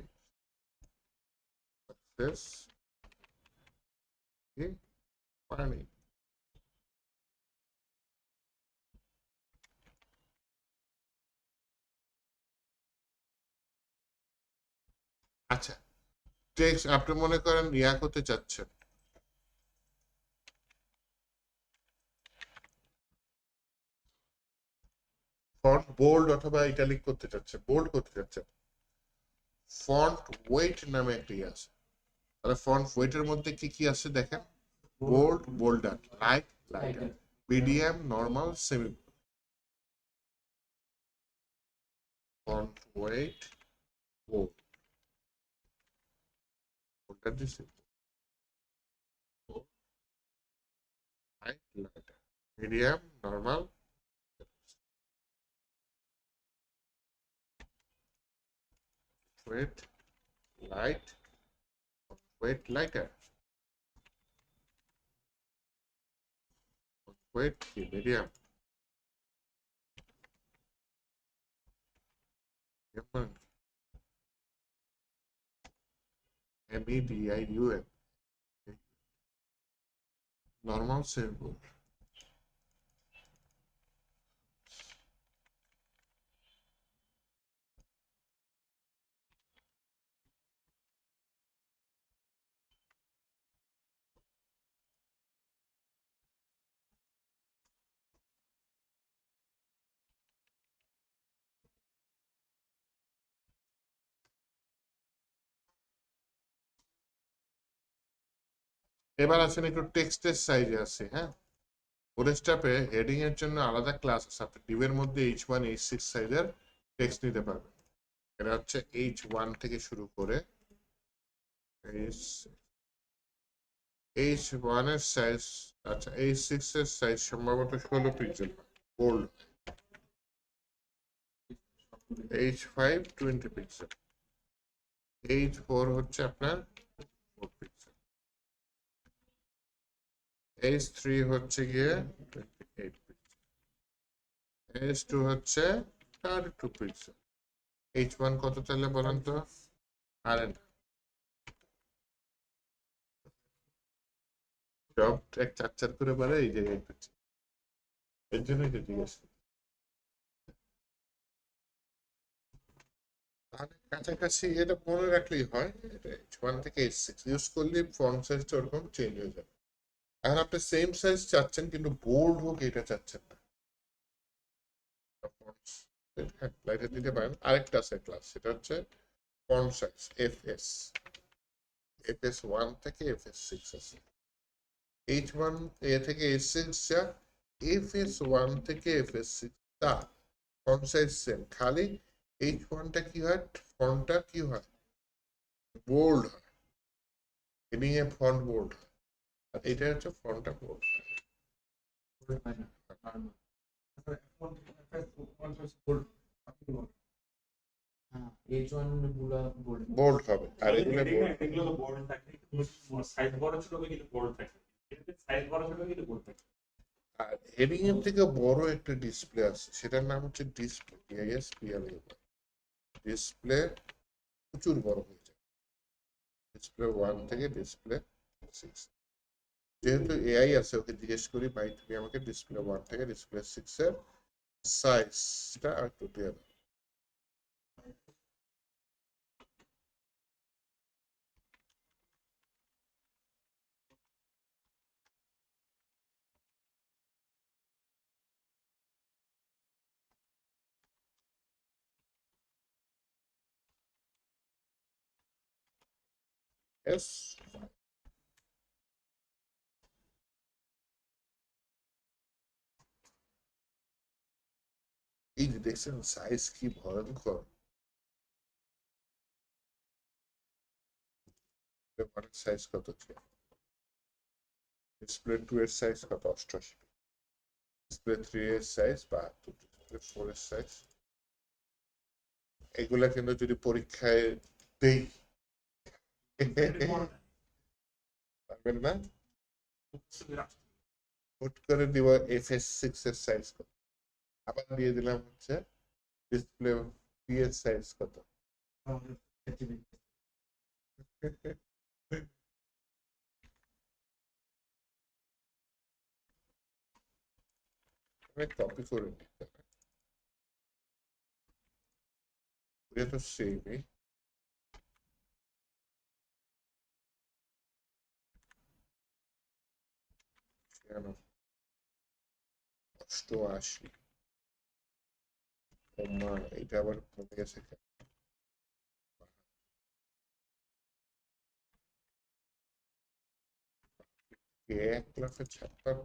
[SPEAKER 1] success, farming. আচ্ছা, টেক্সট আপনি মনে করেন ইয়া করতে চাচ্ছেন, ফন্ট বোল্ড অথবা ইটালিক করতে চাচ্ছেন, বোল্ড করতে চাচ্ছেন, ফন্ট ওয়েট নামে একটা ইয়ে আছে। তাহলে ফন্ট ওয়েটের মধ্যে কি কি আছে দেখেন, bold, bolder, light, lighter, medium, normal, semi. Font weight, bold, bolder দিছে, light, lighter, medium, normal, weight, light, weight, lighter, weight কি মিডিয়াম, MEDIUM, নরমাল, সেমি। এবার আসেন একটু টেক্সটের সাইজে আছে। হ্যাঁ, ফোরেস্টাপে হেডিং এর জন্য আলাদা ক্লাস আছে, আপনি ডিভের মধ্যে H1 H6 সাইজের টেক্সট নিতে পারবেন। এটা হচ্ছে H1 থেকে শুরু করে H1 এর সাইজ, আচ্ছা H6 এর সাইজ সম্ভবত 16 pixel, bold. H5 20 pixel, H4 হচ্ছে আপনার 4 পিক্সেল, H3 হচ্ছে গিয়ে 28 পিক্সেল, H2 হচ্ছে 32 পিক্সেল। H1 কত তাহলে বলেন তো? আরে সব ট্র্যাক চার করে পারে এই জায়গায় করছে, এর জন্যই তো জিজ্ঞেস। তাহলে কাছাকাছি এটা মনে রাখলেই হয়, এটা H1 থেকে H6 ইউজ করলে ফন্ট সাইজটা ওরকম চেঞ্জ হয়ে যাবে। এখন আপনি সেম সাইজ চাচ্ছেন কিন্তু বোল্ড হোক এটা চাচ্ছেন না, লাইটার দিতে পারেন। আরেকটা আছে ক্লাস, সেটা হচ্ছে ফন্ট সাইজ FS, FS1 থেকে FS6 আছে। H1 এ থেকে H6 যা, FS1 থেকে FS6 তা ফন্ট সাইজ সেম, খালি H1টা কি হয়, ফন্টটা কি হয়, বোল্ড হয়, হেডিং এ ফন্ট বোল্ড হয়, আর এটা হচ্ছে ফন্টটা বোল্ড হয়। বোল্ড হবে আর এগুলো
[SPEAKER 3] এগুলো তো বোল্ড থাকে, সাইজ বড় ছোট হবে কিন্তু বোল্ড থাকে, সাইজ বড় ছোট হবে কিন্তু বোল্ড থাকে।
[SPEAKER 1] আর হেডিং এর থেকে বড় একটা ডিসপ্লে আছে, সেটার নাম হচ্ছে ডিসপ্লে, DISPLE। ডিসপ্লে প্রচুর বড় হয়ে যায়, ডিসপ্লে 1 থেকে ডিসপ্লে 6। যেহেতু এআই আছে, ওকে জিজ্ঞেস করি ভাই তুমি আমাকে ডিসপ্লে 1 থেকে ডিসপ্লে 6 এর সাইজটা একটু দিয়ে দাও। Yes. এই যে দেখছেন সাইজ কি ভয়ঙ্কর, সাইজ কত ছিল, ডিসপ্লে 2 এর সাইজ কত 88, ডিসপ্লে 3 এর সাইজ 72, ডিসপ্লে 4 এর সাইজ। এগুলা কিন্তু যদি পরীক্ষায় দেই পারবেন না, হুট করে দিব FS6 এর সাইজ কত, আবার দিয়ে দিলাম হচ্ছে ডিসপ্লে পি এর সাইজ কত। আমি কপি করে নিতে হবে, এটা তো সেমই। অষ্টআশি, এটা আবার কমে গেছে কেন? 1,56,000।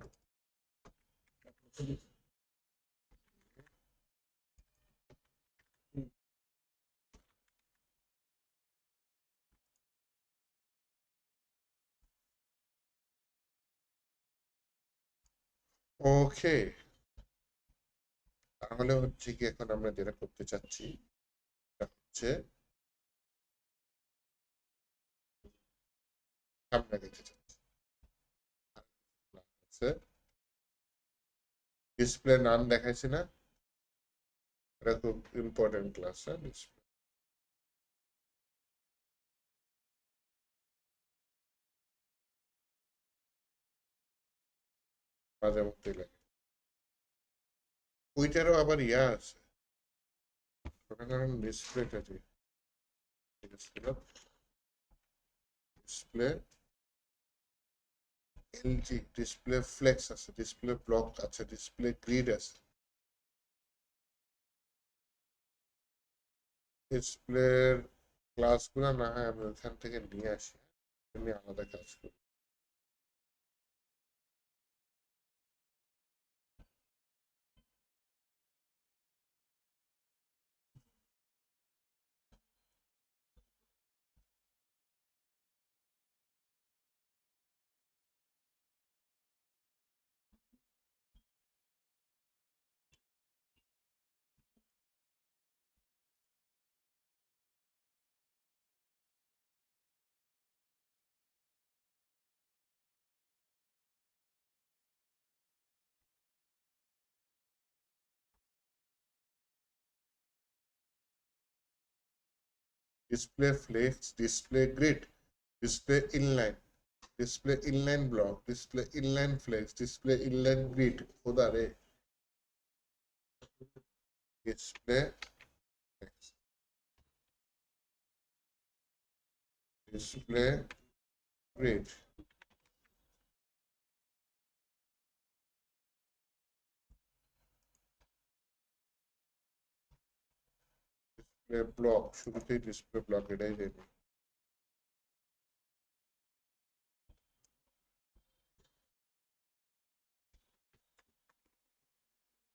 [SPEAKER 1] ওকে, তাহলে হচ্ছে কি এখন আমরা যেটা করতে চাচ্ছি সেটা হচ্ছে সামনে দেখতে চাচ্ছি, ডিসপ্লে নাম দেখাইছি না, এটা খুব ইম্পর্টেন্ট ক্লাস। ডিসপ্লে মাঝে মধ্যে লাগে, ওইটারও আবার ইয়া আছে, কারণ ডিসপ্লেটা ডিসপ্লে এলজি, ডিসপ্লে ফ্লেক্স আছে, ডিসপ্লে ব্লক আছে, ডিসপ্লে গ্রিড আছে। ডিসপ্লের ক্লাসগুলো না হয় আমি ওখান থেকে নিয়ে আসি, আমি আলাদা কাজ করি। Display flex, display grid, display inline, display inline block, display inline flex, display inline grid, খোদা রে, display display grid, display block, শুরুতেই ডিসপ্লে ব্লক এটাই দেবে,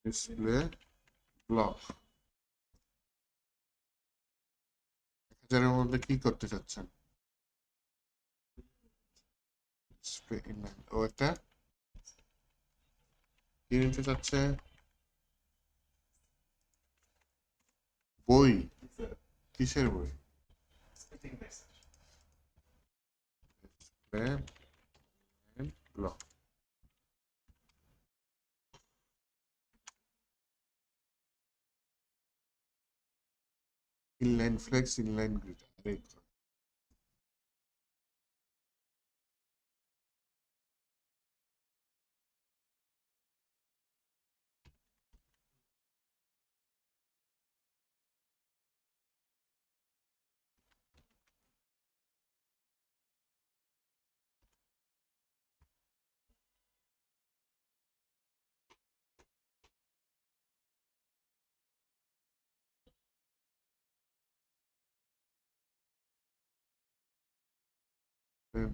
[SPEAKER 1] ডিসপ্লে ব্লক। 1000-এর মধ্যে কি করতে চাচ্ছেন? ডিসপ্লে ইনলাইন, ও এটা কি নিতে চাচ্ছে? বই, কিসের বই? Display block. Inline flex, inline grid.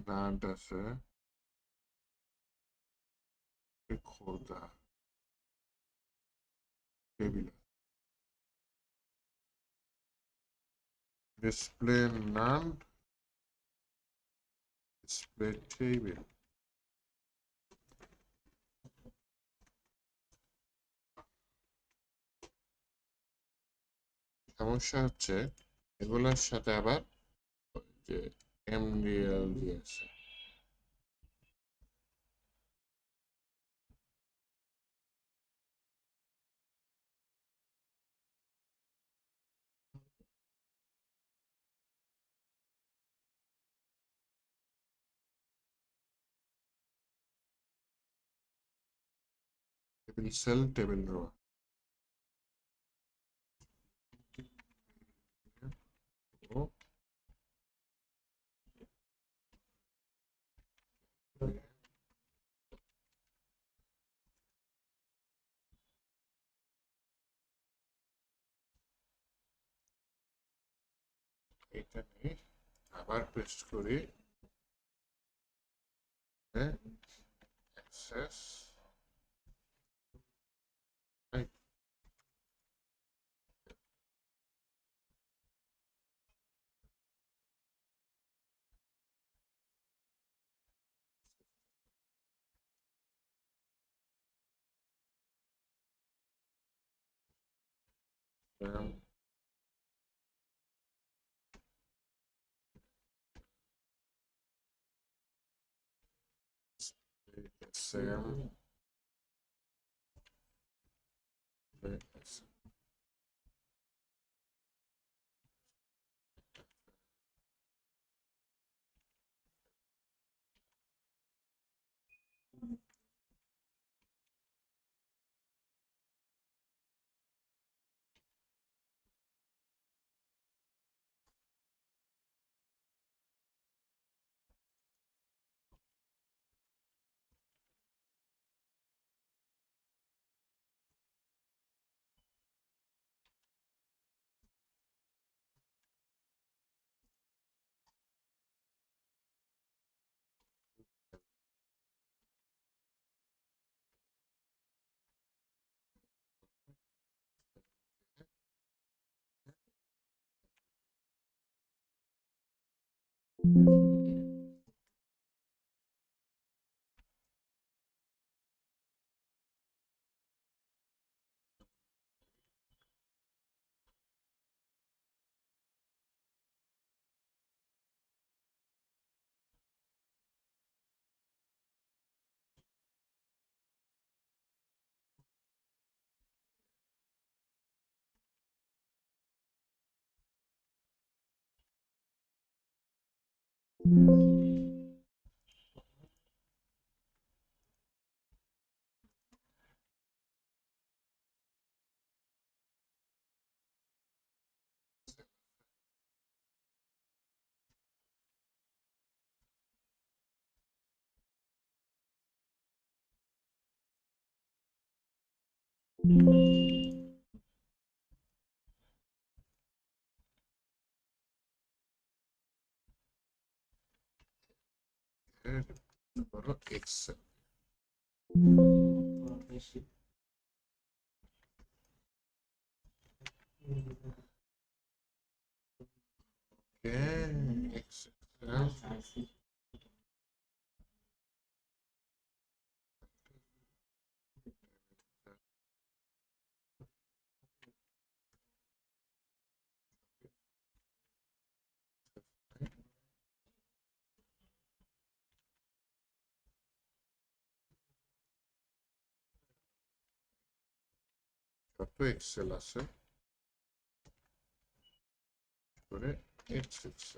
[SPEAKER 1] নাট আছে, খোদা table, display none, display table. সমস্যা হচ্ছে এগুলোর সাথে আবার যে এমডিএল দিয়েছে। Table cell, table row. এটা নিয়ে আবার পেস্ট করি, অ্যাক্সেস SAM, এক্সেল। এক্সেল যত এক্সেল আছে করে H6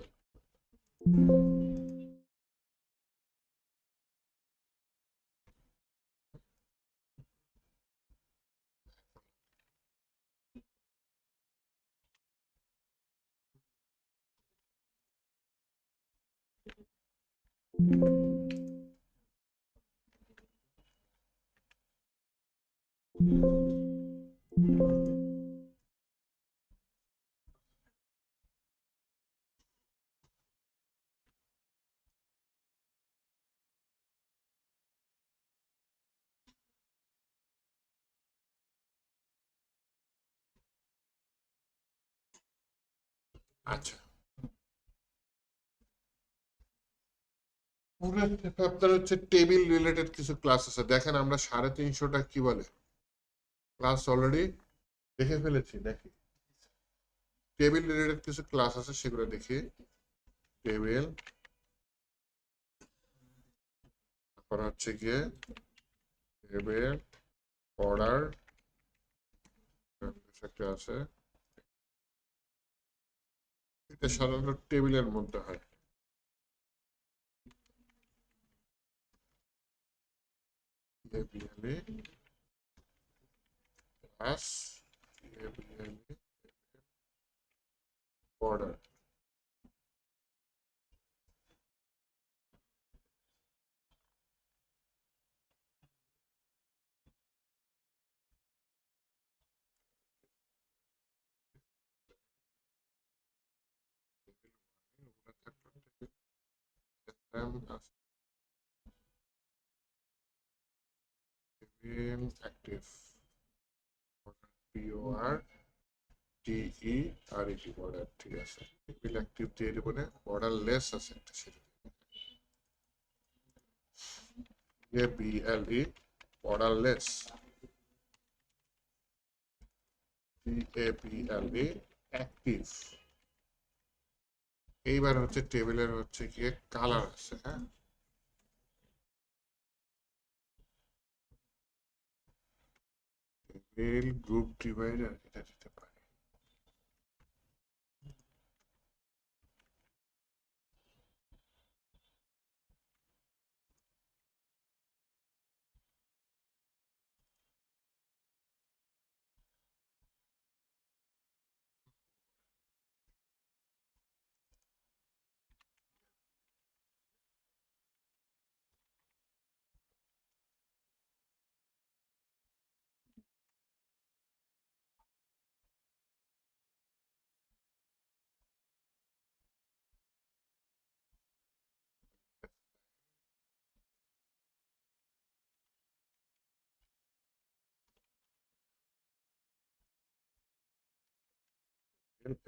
[SPEAKER 1] আচ্ছা আপনার হচ্ছে টেবিল রিলেটেড কিছু ক্লাস আছে দেখেন আমরা 350টা কি বলে ক্লাস অলরেডি দেখে ফেলেছি দেখি টেবিল রিলেটেড কিছু ক্লাস আছে সেগুলো দেখি টেবিল তারপর হচ্ছে গিয়ে টেবিল অর্ডার একটা আছে এটা সাধারণত টেবিলের মধ্যে হয় class order active POR TE আর এটি বর্ডার ঠিক আছে টেবিল অ্যাক্টিভ দিয়ে দেবো না বর্ডারলেস আছে একটা সেটা BLE বর্ডারলেস TABLE অ্যাক্টিভ এইবার হচ্ছে টেবিলের হচ্ছে গিয়ে কালার আছে হ্যাঁ টেবিল গ্রুপ ডিভাইডার এটা দিতে পারি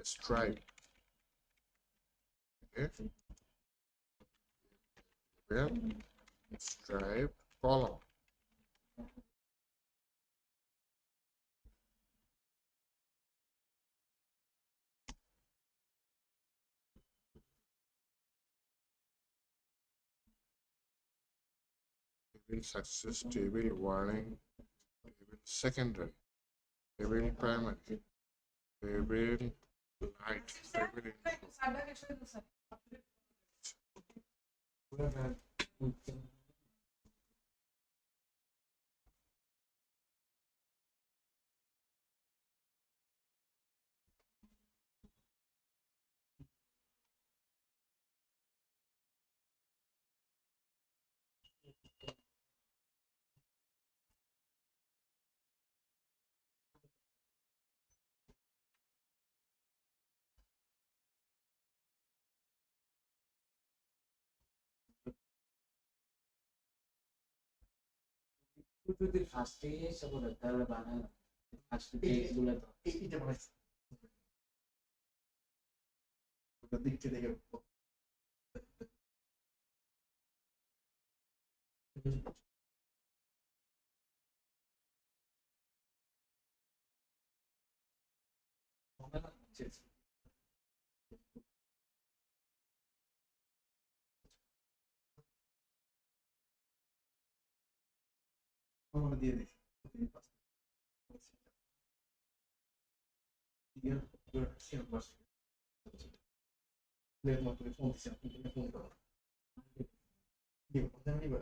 [SPEAKER 1] stripe okay well stripe column table success table warning table secondary table primary table light table info
[SPEAKER 2] যদি ফার্স্টে এসে বলে তাহলে বানায় ফার্স্ট পেজগুলো তো
[SPEAKER 4] এইটা বানাইছে ওটা দেখতে দেখে আমরা দিয়ে দিছি দিয়ে সেভ করছি ফোন দিচ্ছি আপনি ফোন করো নিবা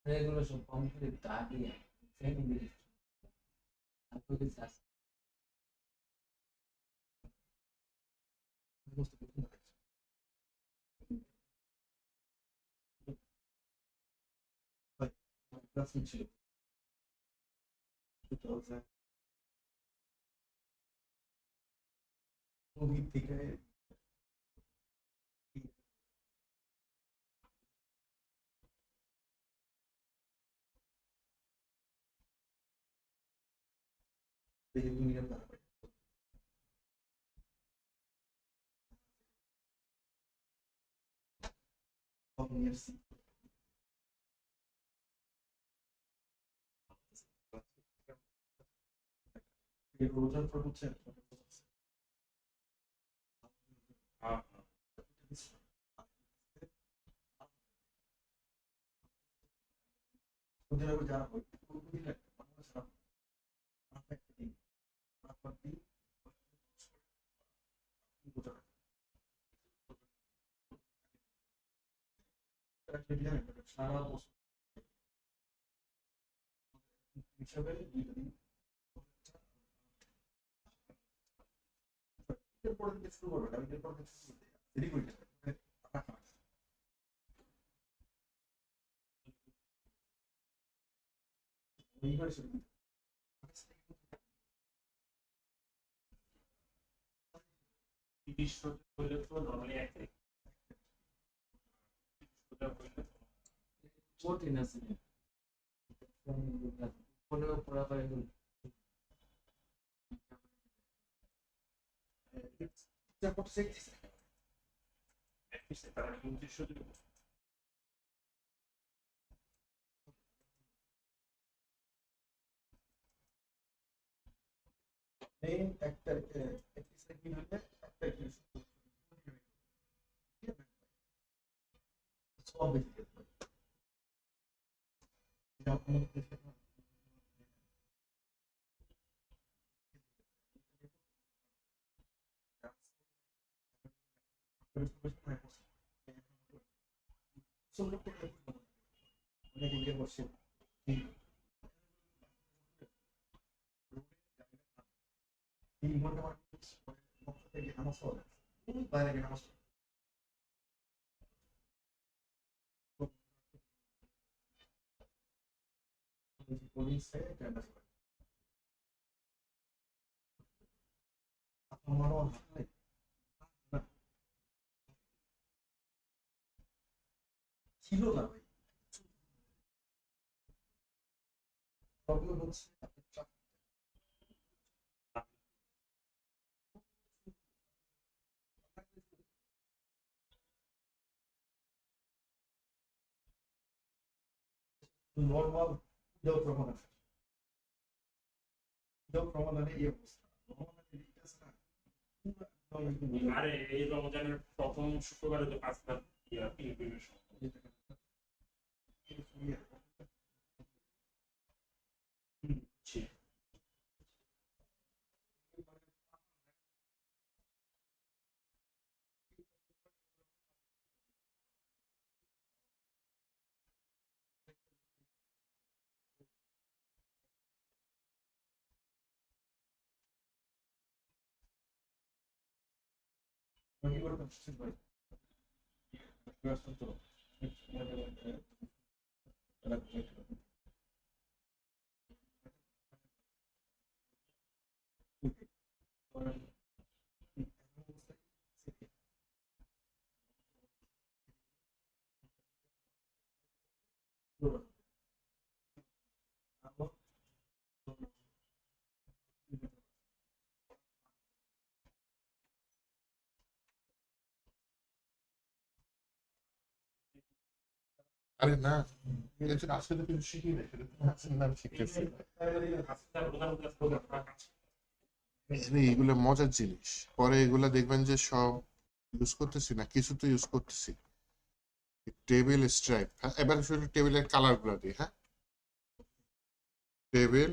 [SPEAKER 2] আর এগুলো সব কমপ্লিট দাঁড়িয়ে ফ্যামিলি তারপরে
[SPEAKER 4] বুঝতে পারছি ক্লাসমেট ছিল 2000 মুভি থেকে দেখে দুনিয়ার ধারাবাহিক নিয়েছি রোজার পর হচ্ছে
[SPEAKER 3] হ্যাঁ
[SPEAKER 4] ওদের আবার যারা পুরোপুরি লাগবে বাংলা ছাড়া একটা দিন তারপর দিন সারা বছর হিসাবে দুইটা দিন ঈদের পরের দিন শুরু করবে না ঈদের পরের দিন শুরু করবে দেরি করে যাবে রবিবার শুরু করবে
[SPEAKER 3] 30 রোজা হইলে তো নরমালি 1 তারিখ 30 রোজা হইলে
[SPEAKER 2] কঠিন আছে কোনো পড়া করে
[SPEAKER 4] যা করতে চাইছিস
[SPEAKER 3] অ্যাটলিস্ট তারা 29 রোজা
[SPEAKER 4] মেইন একটা একটা কি হইলে একটা কি সব বেশি যাবে যা কোনো কিছু অনেক ইয়ে করছে তিন ঘন্টা পক্ষ থেকে নামাজ পড়ে বাইরে গিয়ে নামাজ পুলিশে আমারও ছিল না ভাই প্রবলেম হচ্ছে নর্মাল ইদাও প্রমাণ আছে ইদাও প্রমাণ আনে এই অবস্থা প্রমাণ আনে এটা আছে না
[SPEAKER 3] আরে এই রমজানের প্রথম শুক্রবারে তো 5 লাখ পিলগ্রিমের জি
[SPEAKER 4] Aquí por ejemplo, sí, güey.
[SPEAKER 1] আরে না এটা তো আসলে কিছু শিখি না সেটা তো আসলে নাম শিখতেছি এগুলো মজার জিনিস পরে এগুলা দেখবেন যে সব ইউজ করতেছি না কিছু তো ইউজ করতেছি টেবিল স্ট্রাইপ হ্যাঁ এবার শুধু টেবিলের কালার গুলো দিই হ্যাঁ টেবিল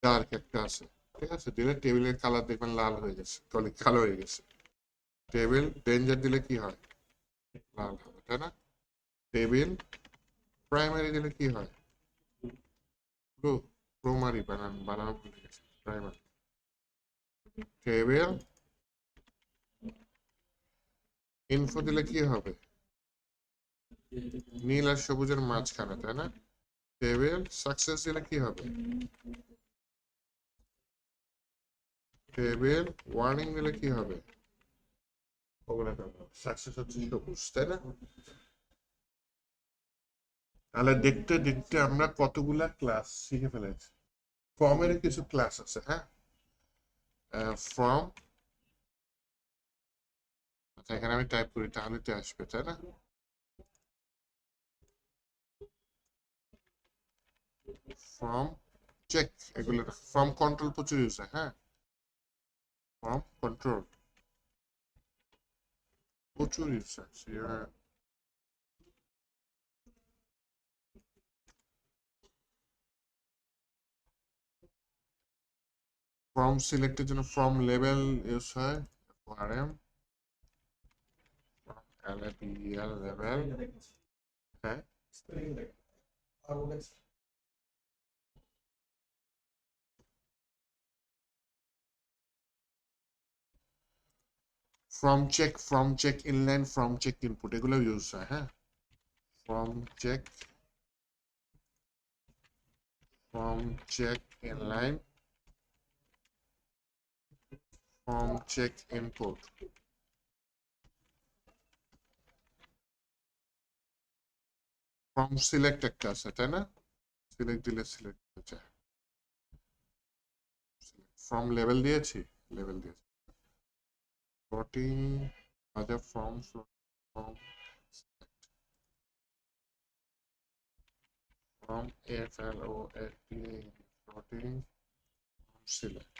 [SPEAKER 1] ডার্ক একটা আছে ঠিক আছে দিলে টেবিলের কালার দেখবেন লাল হয়ে গেছে কালো হয়ে গেছে টেবিল ডেঞ্জার দিলে কি হয়? লাল হবে, তাই না? টেবিল প্রাইমারি দিলে কি হয়? ব্লু। প্রাইমারি বানানো ভুলে গেছি, প্রাইমারি। টেবিল ইনফো দিলে কি হবে? নীল আর সবুজের মাঝখানে, তাই না? টেবিল সাকসেস দিলে কি হবে? টেবিল ওয়ার্নিং দিলে কি হবে? সাকসেস হচ্ছে সবুজ, তাই না? তাহলে দেখতে দেখতে আমরা কতগুলা ক্লাস শিখে ফেলেছি। ফর্মের কিছু ক্লাস আছে, হ্যাঁ। ফর্ম, আচ্ছা এখানে আমি টাইপ করি তাহলে তো আসবে, তাই না? ফর্ম চেক, এগুলো ফর্ম কন্ট্রোল প্রচুর ইউজ হয়, হ্যাঁ। ফর্ম কন্ট্রোল প্রচুর ইউজ হয়। ফর্ম সিলেক্টের জন্য ফর্ম লেভেল ইউজ হয়, আরএম এলএবিএল লেভেল, হ্যাঁ।
[SPEAKER 4] স্পেলিং দেখ আর ওটা
[SPEAKER 1] form check inline, form check input, এগুলো ইউজ হয়, হ্যাঁ। Form check inline, form check input. Form select একটা আছে, তাই না? সিলেক্ট দিলে সিলেক্ট হয়ে যায়। ফর্ম লেভেল দিয়েছি, লেভেল দিয়েছি। ফ্লোটিং, আচ্ছা form form form FLOAT floating select.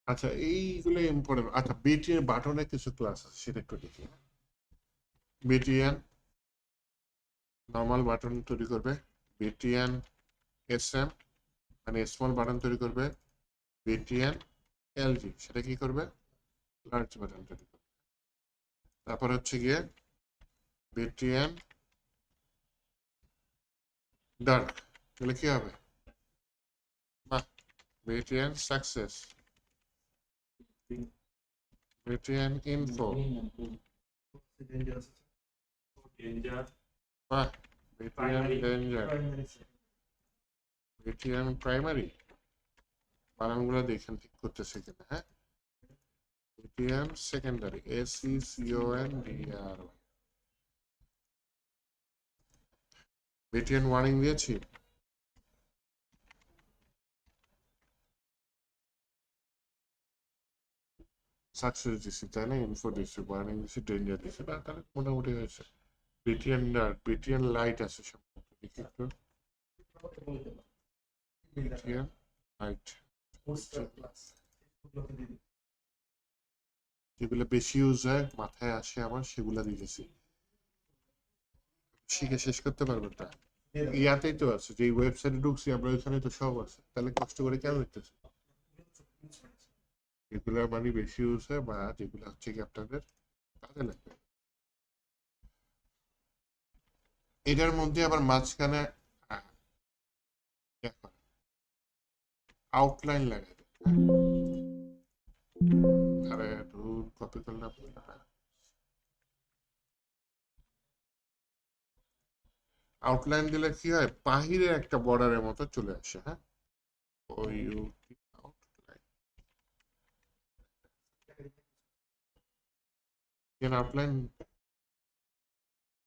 [SPEAKER 1] আচ্ছা এইগুলো ইম্পর্টেন্ট। আচ্ছা বিটিএন বাটনের কিছু ক্লাস আছে, সেটা একটু দেখি। বিটিএন নর্মাল বাটন তৈরি করবে, বিটিএন এসএম মানে স্মল বাটন তৈরি করবে, বিটিএন এলজি সেটা কি করবে? লার্জ বাটন তৈরি করবে। তারপর হচ্ছে গিয়ে বিটিএন ডার্ক, তাহলে কি হবে? বাহ, BTN success, BTN info,
[SPEAKER 4] dangerous
[SPEAKER 3] danger
[SPEAKER 1] বাহ, BTN danger,
[SPEAKER 4] primary
[SPEAKER 1] BTN primary. বানানগুলো দেখেন ঠিক করতেছে কিনা, হ্যাঁ। BTN secondary, SECONDR। BTN warning দিয়েছি, সাকসেস দিছি, তাই না? ইনফো দিছি, ওয়ার্নিং দিছি, ডেঞ্জার দিছি, তাহলে মোটামুটি হয়েছে। বিটিএন ডার্ক, বিটিএন লাইট আছে সম্ভবত, দেখি একটু। বিটিএন লাইট,
[SPEAKER 4] পোস্টার ক্লাস এগুলোকে দিদি
[SPEAKER 1] যেগুলো বেশি ইউজ হয় মাথায় আসে আমার সেগুলো দিতেছি। শিখে শেষ করতে পারবো না। ইয়াতেই তো আছে, যে ওয়েবসাইটে ঢুকছি আমরা ওইখানে তো সব আছে, তাহলে কষ্ট করে কেন লিখতেছি? যেগুলো মানে বেশি ইউজ হয় বা যেগুলো হচ্ছে কি আপনাদের কাজে লাগবে। এটার মধ্যে আবার মাঝখানে আউটলাইন লাগাই দেয়। আরে দূর কপি করলাম, আউটলাইন দিলে কি হয়, বাহিরে একটা বর্ডারের মতো চলে আসে। হ্যাঁ, ওই আউটলাইন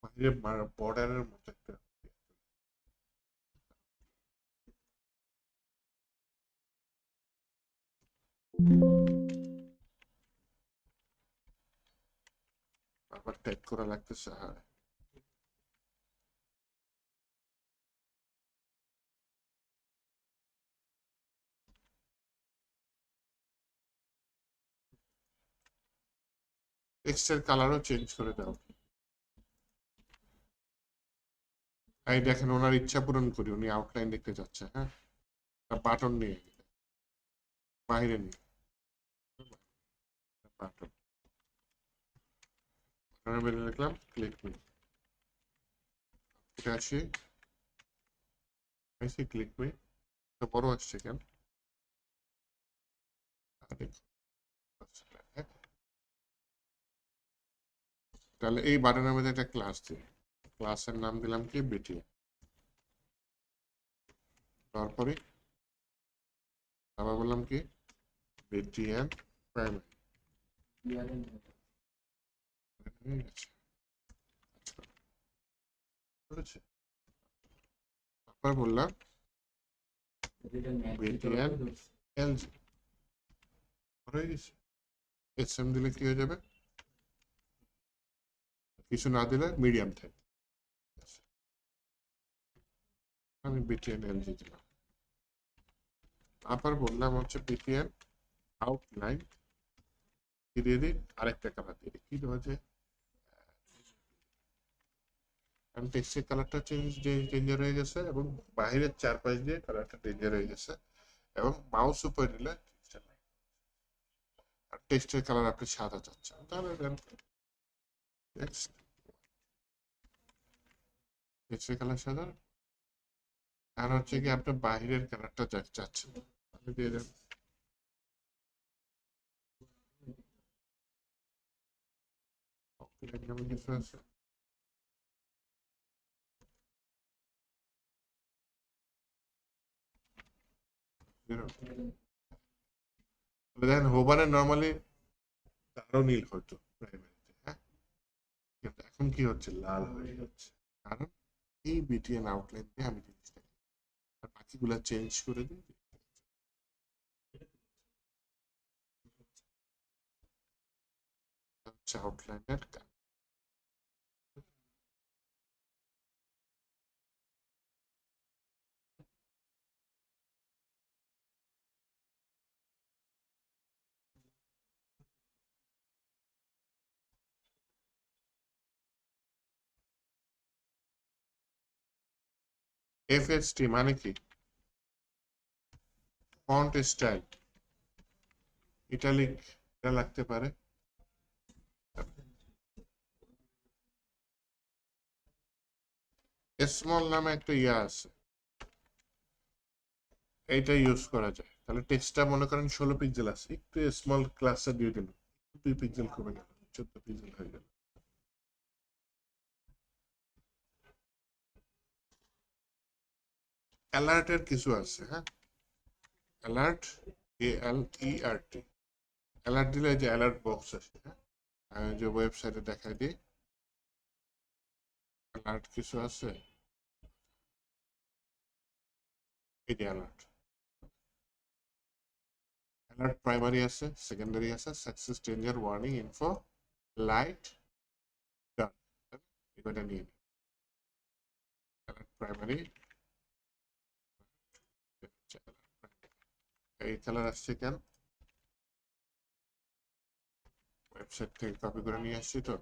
[SPEAKER 1] বাহিরে বর্ডারের মতো একটা। আবার টাইপ করা লাগতেছে। হ্যাঁ, টেক্সটের কালারও চেঞ্জ করে দাও। এই দেখেন, ওনার ইচ্ছা পূরণ করি, উনি আউটলাইন দেখতে যাচ্ছে। হ্যাঁ, বাটন নিয়ে বাইরে নিয়ে বাটন বেরিয়ে লিখলাম ক্লিক মি, এটা আসি ক্লিক মি, তো বড় আসছে কেন? তাহলে এই বাটনের মধ্যে একটা ক্লাস দিই, ক্লাসের নাম দিলাম কি বিটিএ, তারপরে আবার বললাম কি বিটিএন প্রাইমারি। তারপর বললাম বিটিএন এলজি, হয়ে গেছে। এসএম দিলে কি হয়ে যাবে? কিছু না দিলে মিডিয়াম থাকবে। আমি বিটিএন এলজি দিলাম। তারপর বললাম হচ্ছে বিটিএন আউটলাইন দিয়ে দিই, আরেকটা কালার দিয়ে দিই, কি দেওয়া যায়? কারণ টেক্সটের কালারটা চেঞ্জার হয়ে গেছে এবং বাইরের চারপাশ দিয়ে কালারটা চেঞ্জার হয়ে গেছে, এবং মাউস উপরে দিলে আর টেক্সটের কালার আপনি সাদা চাচ্ছেন, তাহলে দেন টেক্সটের কালার সাদা। আর হচ্ছে কি আপনি বাইরের কালারটা চাচ্ছেন, তাহলে দিয়ে দেন কিছু আছে। দেখেন হোভারে নর্মালি গাঢ় নীল হতো প্রাইমারিতে, হ্যাঁ, কিন্তু এখন কি হচ্ছে, লাল হয়ে যাচ্ছে, কারণ এই বিটিএন আউটলাইন দিয়ে আমি জিনিসটা আর বাকিগুলা চেঞ্জ করে দিই। হচ্ছে আউটলাইনের কাজ। এফএসটি মানে কি? ফন্ট স্টাইল ইটালিক, এটা লাগতে পারে। স্মল নামে একটা ইয়া আছে, এইটা ইউজ করা যায়। তাহলে টেক্সটটা মনে করেন 16 পিক্সেল আছে, একটু স্মল ক্লাসটা দিয়ে দিল, 2 পিক্সেল কমে গেল, 14 পিক্সেল হয়ে গেল। অ্যালার্টের কিছু আছে। হ্যাঁ, অ্যালার্ট, ALERT, অ্যালার্ট দিলে যে অ্যালার্ট বক্স আছে, হ্যাঁ, আমি যে ওয়েবসাইটে দেখাই দিই অ্যালার্ট কিছু আছে, এই যে অ্যালার্ট, অ্যালার্ট প্রাইমারি আছে, সেকেন্ডারি আছে, success, danger, warning, info, light, done, এটা নিয়ে নিই। অ্যালার্ট প্রাইমারি, এই কালার আসছে কেন? ওয়েবসাইট থেকে কপি করে নিয়ে আসছি তো।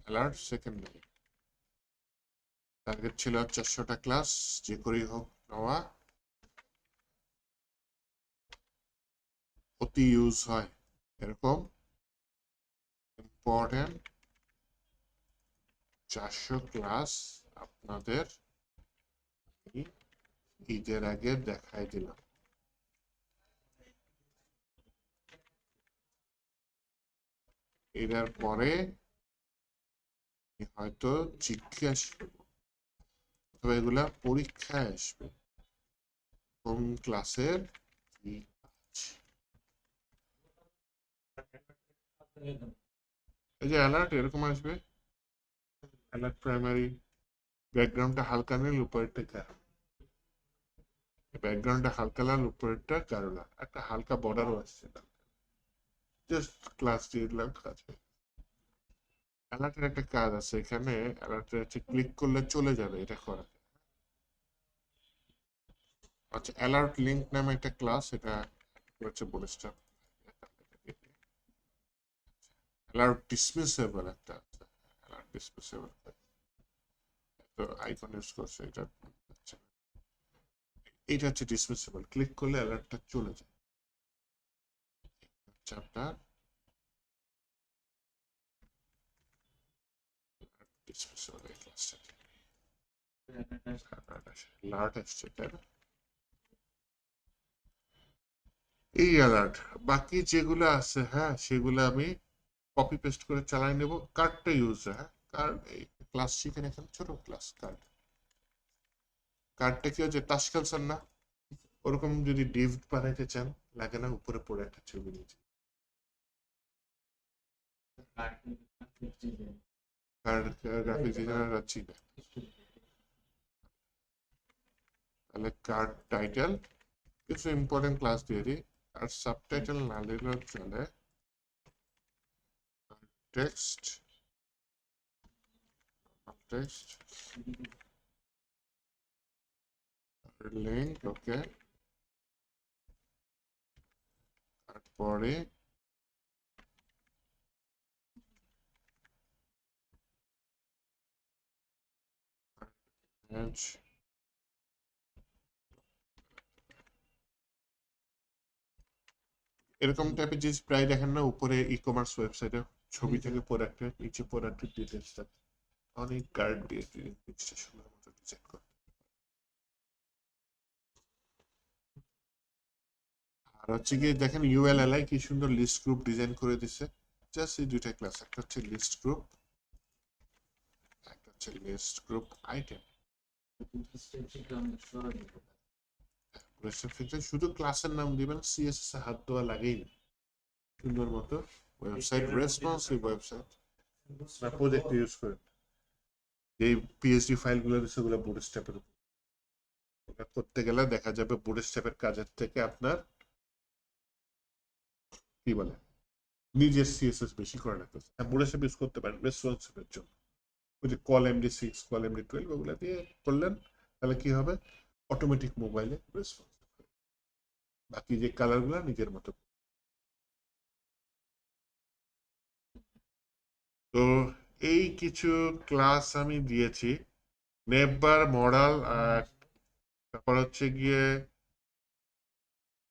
[SPEAKER 1] অ্যালার্ট সেকেন্ডারি, টার্গেট ছিল 400টা ক্লাস, যে করেই হোক নেওয়া, অতি ইউজ হয় এরকম ইম্পর্টেন্ট 400 ক্লাস আপনাদের ঈদের আগে দেখাই দিলাম। এটার পরে হয়তো জিজ্ঞেস তবে এগুলা পরীক্ষায় আসবে কোন ক্লাসের কি কাজ। এই যে অ্যালার্ট এরকম আসবে, অ্যালার্ট প্রাইমারি, ব্যাকগ্রাউন্ডটা হালকা নীল উপরেরটা গাঢ়, ব্যাকগ্রাউন্ডটা হালকা লাল উপরেরটা গাঢ় লাল, একটা হালকা বর্ডারও আসছে, জাস্ট ক্লাস দিলাম কাজ হয়ে। অ্যালার্টের একটা কাজ আছে এখানে, অ্যালার্টে হচ্ছে ক্লিক করলে চলে যাবে, এটা করা যায়। আচ্ছা, অ্যালার্ট লিঙ্ক নামে একটা ক্লাস, এটা হচ্ছে বলেছিলাম। অ্যালার্ট ডিসমিসেবল একটা আছে, অ্যালার্ট ডিসমিসেবল তো আইকন ইউজ করছে, এটা এটা হচ্ছে ডিসমিসেবল, ক্লিক করলে অ্যালার্টটা চলে যায়। আচ্ছা, আপনার ডিসমিসেবল এই ক্লাসটা অ্যালার্ট আসছে, তাই না? এই অ্যালার্ট বাকি যেগুলো আছে, হ্যাঁ সেগুলো আমি কপি পেস্ট করে চালাই নেব। কার্ডটা ইউজ, হ্যাঁ কার্ড, এই ক্লাস শিখেন এখানে ছোট ক্লাস কার্ড, কার্ডটা কি হচ্ছে তাস খেলছেন না, ওরকম যদি ডিভ বানাইতে চান লাগে না, উপরে পড়ে একটা ছবি নিয়েছে, কার্ড গ্রাফিক ডিজাইনার যাচ্ছি না, তাহলে কার্ড টাইটেল কিছু ইম্পর্টেন্ট ক্লাস দিয়ে দিই, আর সাবটাইটেল না দিলেও চলে, টেক্সট টেক্সট লিঙ্ক, ওকে, তারপরে এরকম টাইপের জিনিস প্রায় দেখেন না, উপরে ই কমার্স ওয়েবসাইটে ছবি থেকে প্রোডাক্টের নিচে প্রোডাক্টের ডিটেলসটা অনেক গার্ড দিয়ে জিনিসটা সুন্দর মতো ডিজাইন করে। আর হচ্ছে কি দেখেন ইউএলএলআই কি সুন্দর লিস্ট গ্রুপ ডিজাইন করে দিছে, জাস্ট এই দুইটা ক্লাস, একটা হচ্ছে লিস্ট গ্রুপ, একটা হচ্ছে লিস্ট গ্রুপ আইটেম। শুধু ক্লাসের নাম দিবেন, সিএসএস এ হাত দেওয়া লাগেই না, সুন্দর মতো ওয়েবসাইট রেসপন্সিভ ওয়েবসাইট না প্রজেক্ট ইউজ করেন, যে পিএইচডি ফাইলগুলো দিচ্ছে ওগুলো বুটস্ট্র্যাপের উপর করতে গেলে দেখা যাবে বুটস্ট্র্যাপের কাজের থেকে আপনার কি বলে নিজের সিএসএস বেশি করে রাখতেছে। বুটস্ট্র্যাপ ইউজ করতে পারেন রেসপন্সিভের জন্য, ওই যে কল MD6 কল MD12 ওগুলো দিয়ে করলেন, তাহলে কি হবে অটোমেটিক মোবাইলে রেসপন্সিভ, বাকি যে কালারগুলো নিজের মতো। তো এই কিছু ক্লাস আমি দিয়েছি, নেববার মডাল, তারপর হচ্ছে গিয়ে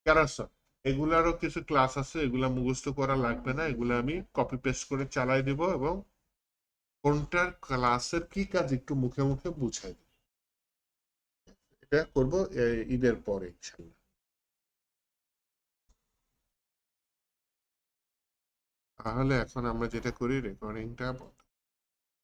[SPEAKER 1] ক্যারাসন, এগুলারও কিছু ক্লাস আছে, এগুলা মুখস্থ করা লাগবে না, এগুলো আমি কপি পেস্ট করে চালাই দিব এবং কোনটার ক্লাসের কি কাজ একটু মুখে মুখে বুঝাই দিব, এটা করবো ঈদের পরে ইনশাল্লাহ। তাহলে এখন আমরা যেটা করি রেকর্ডিংটা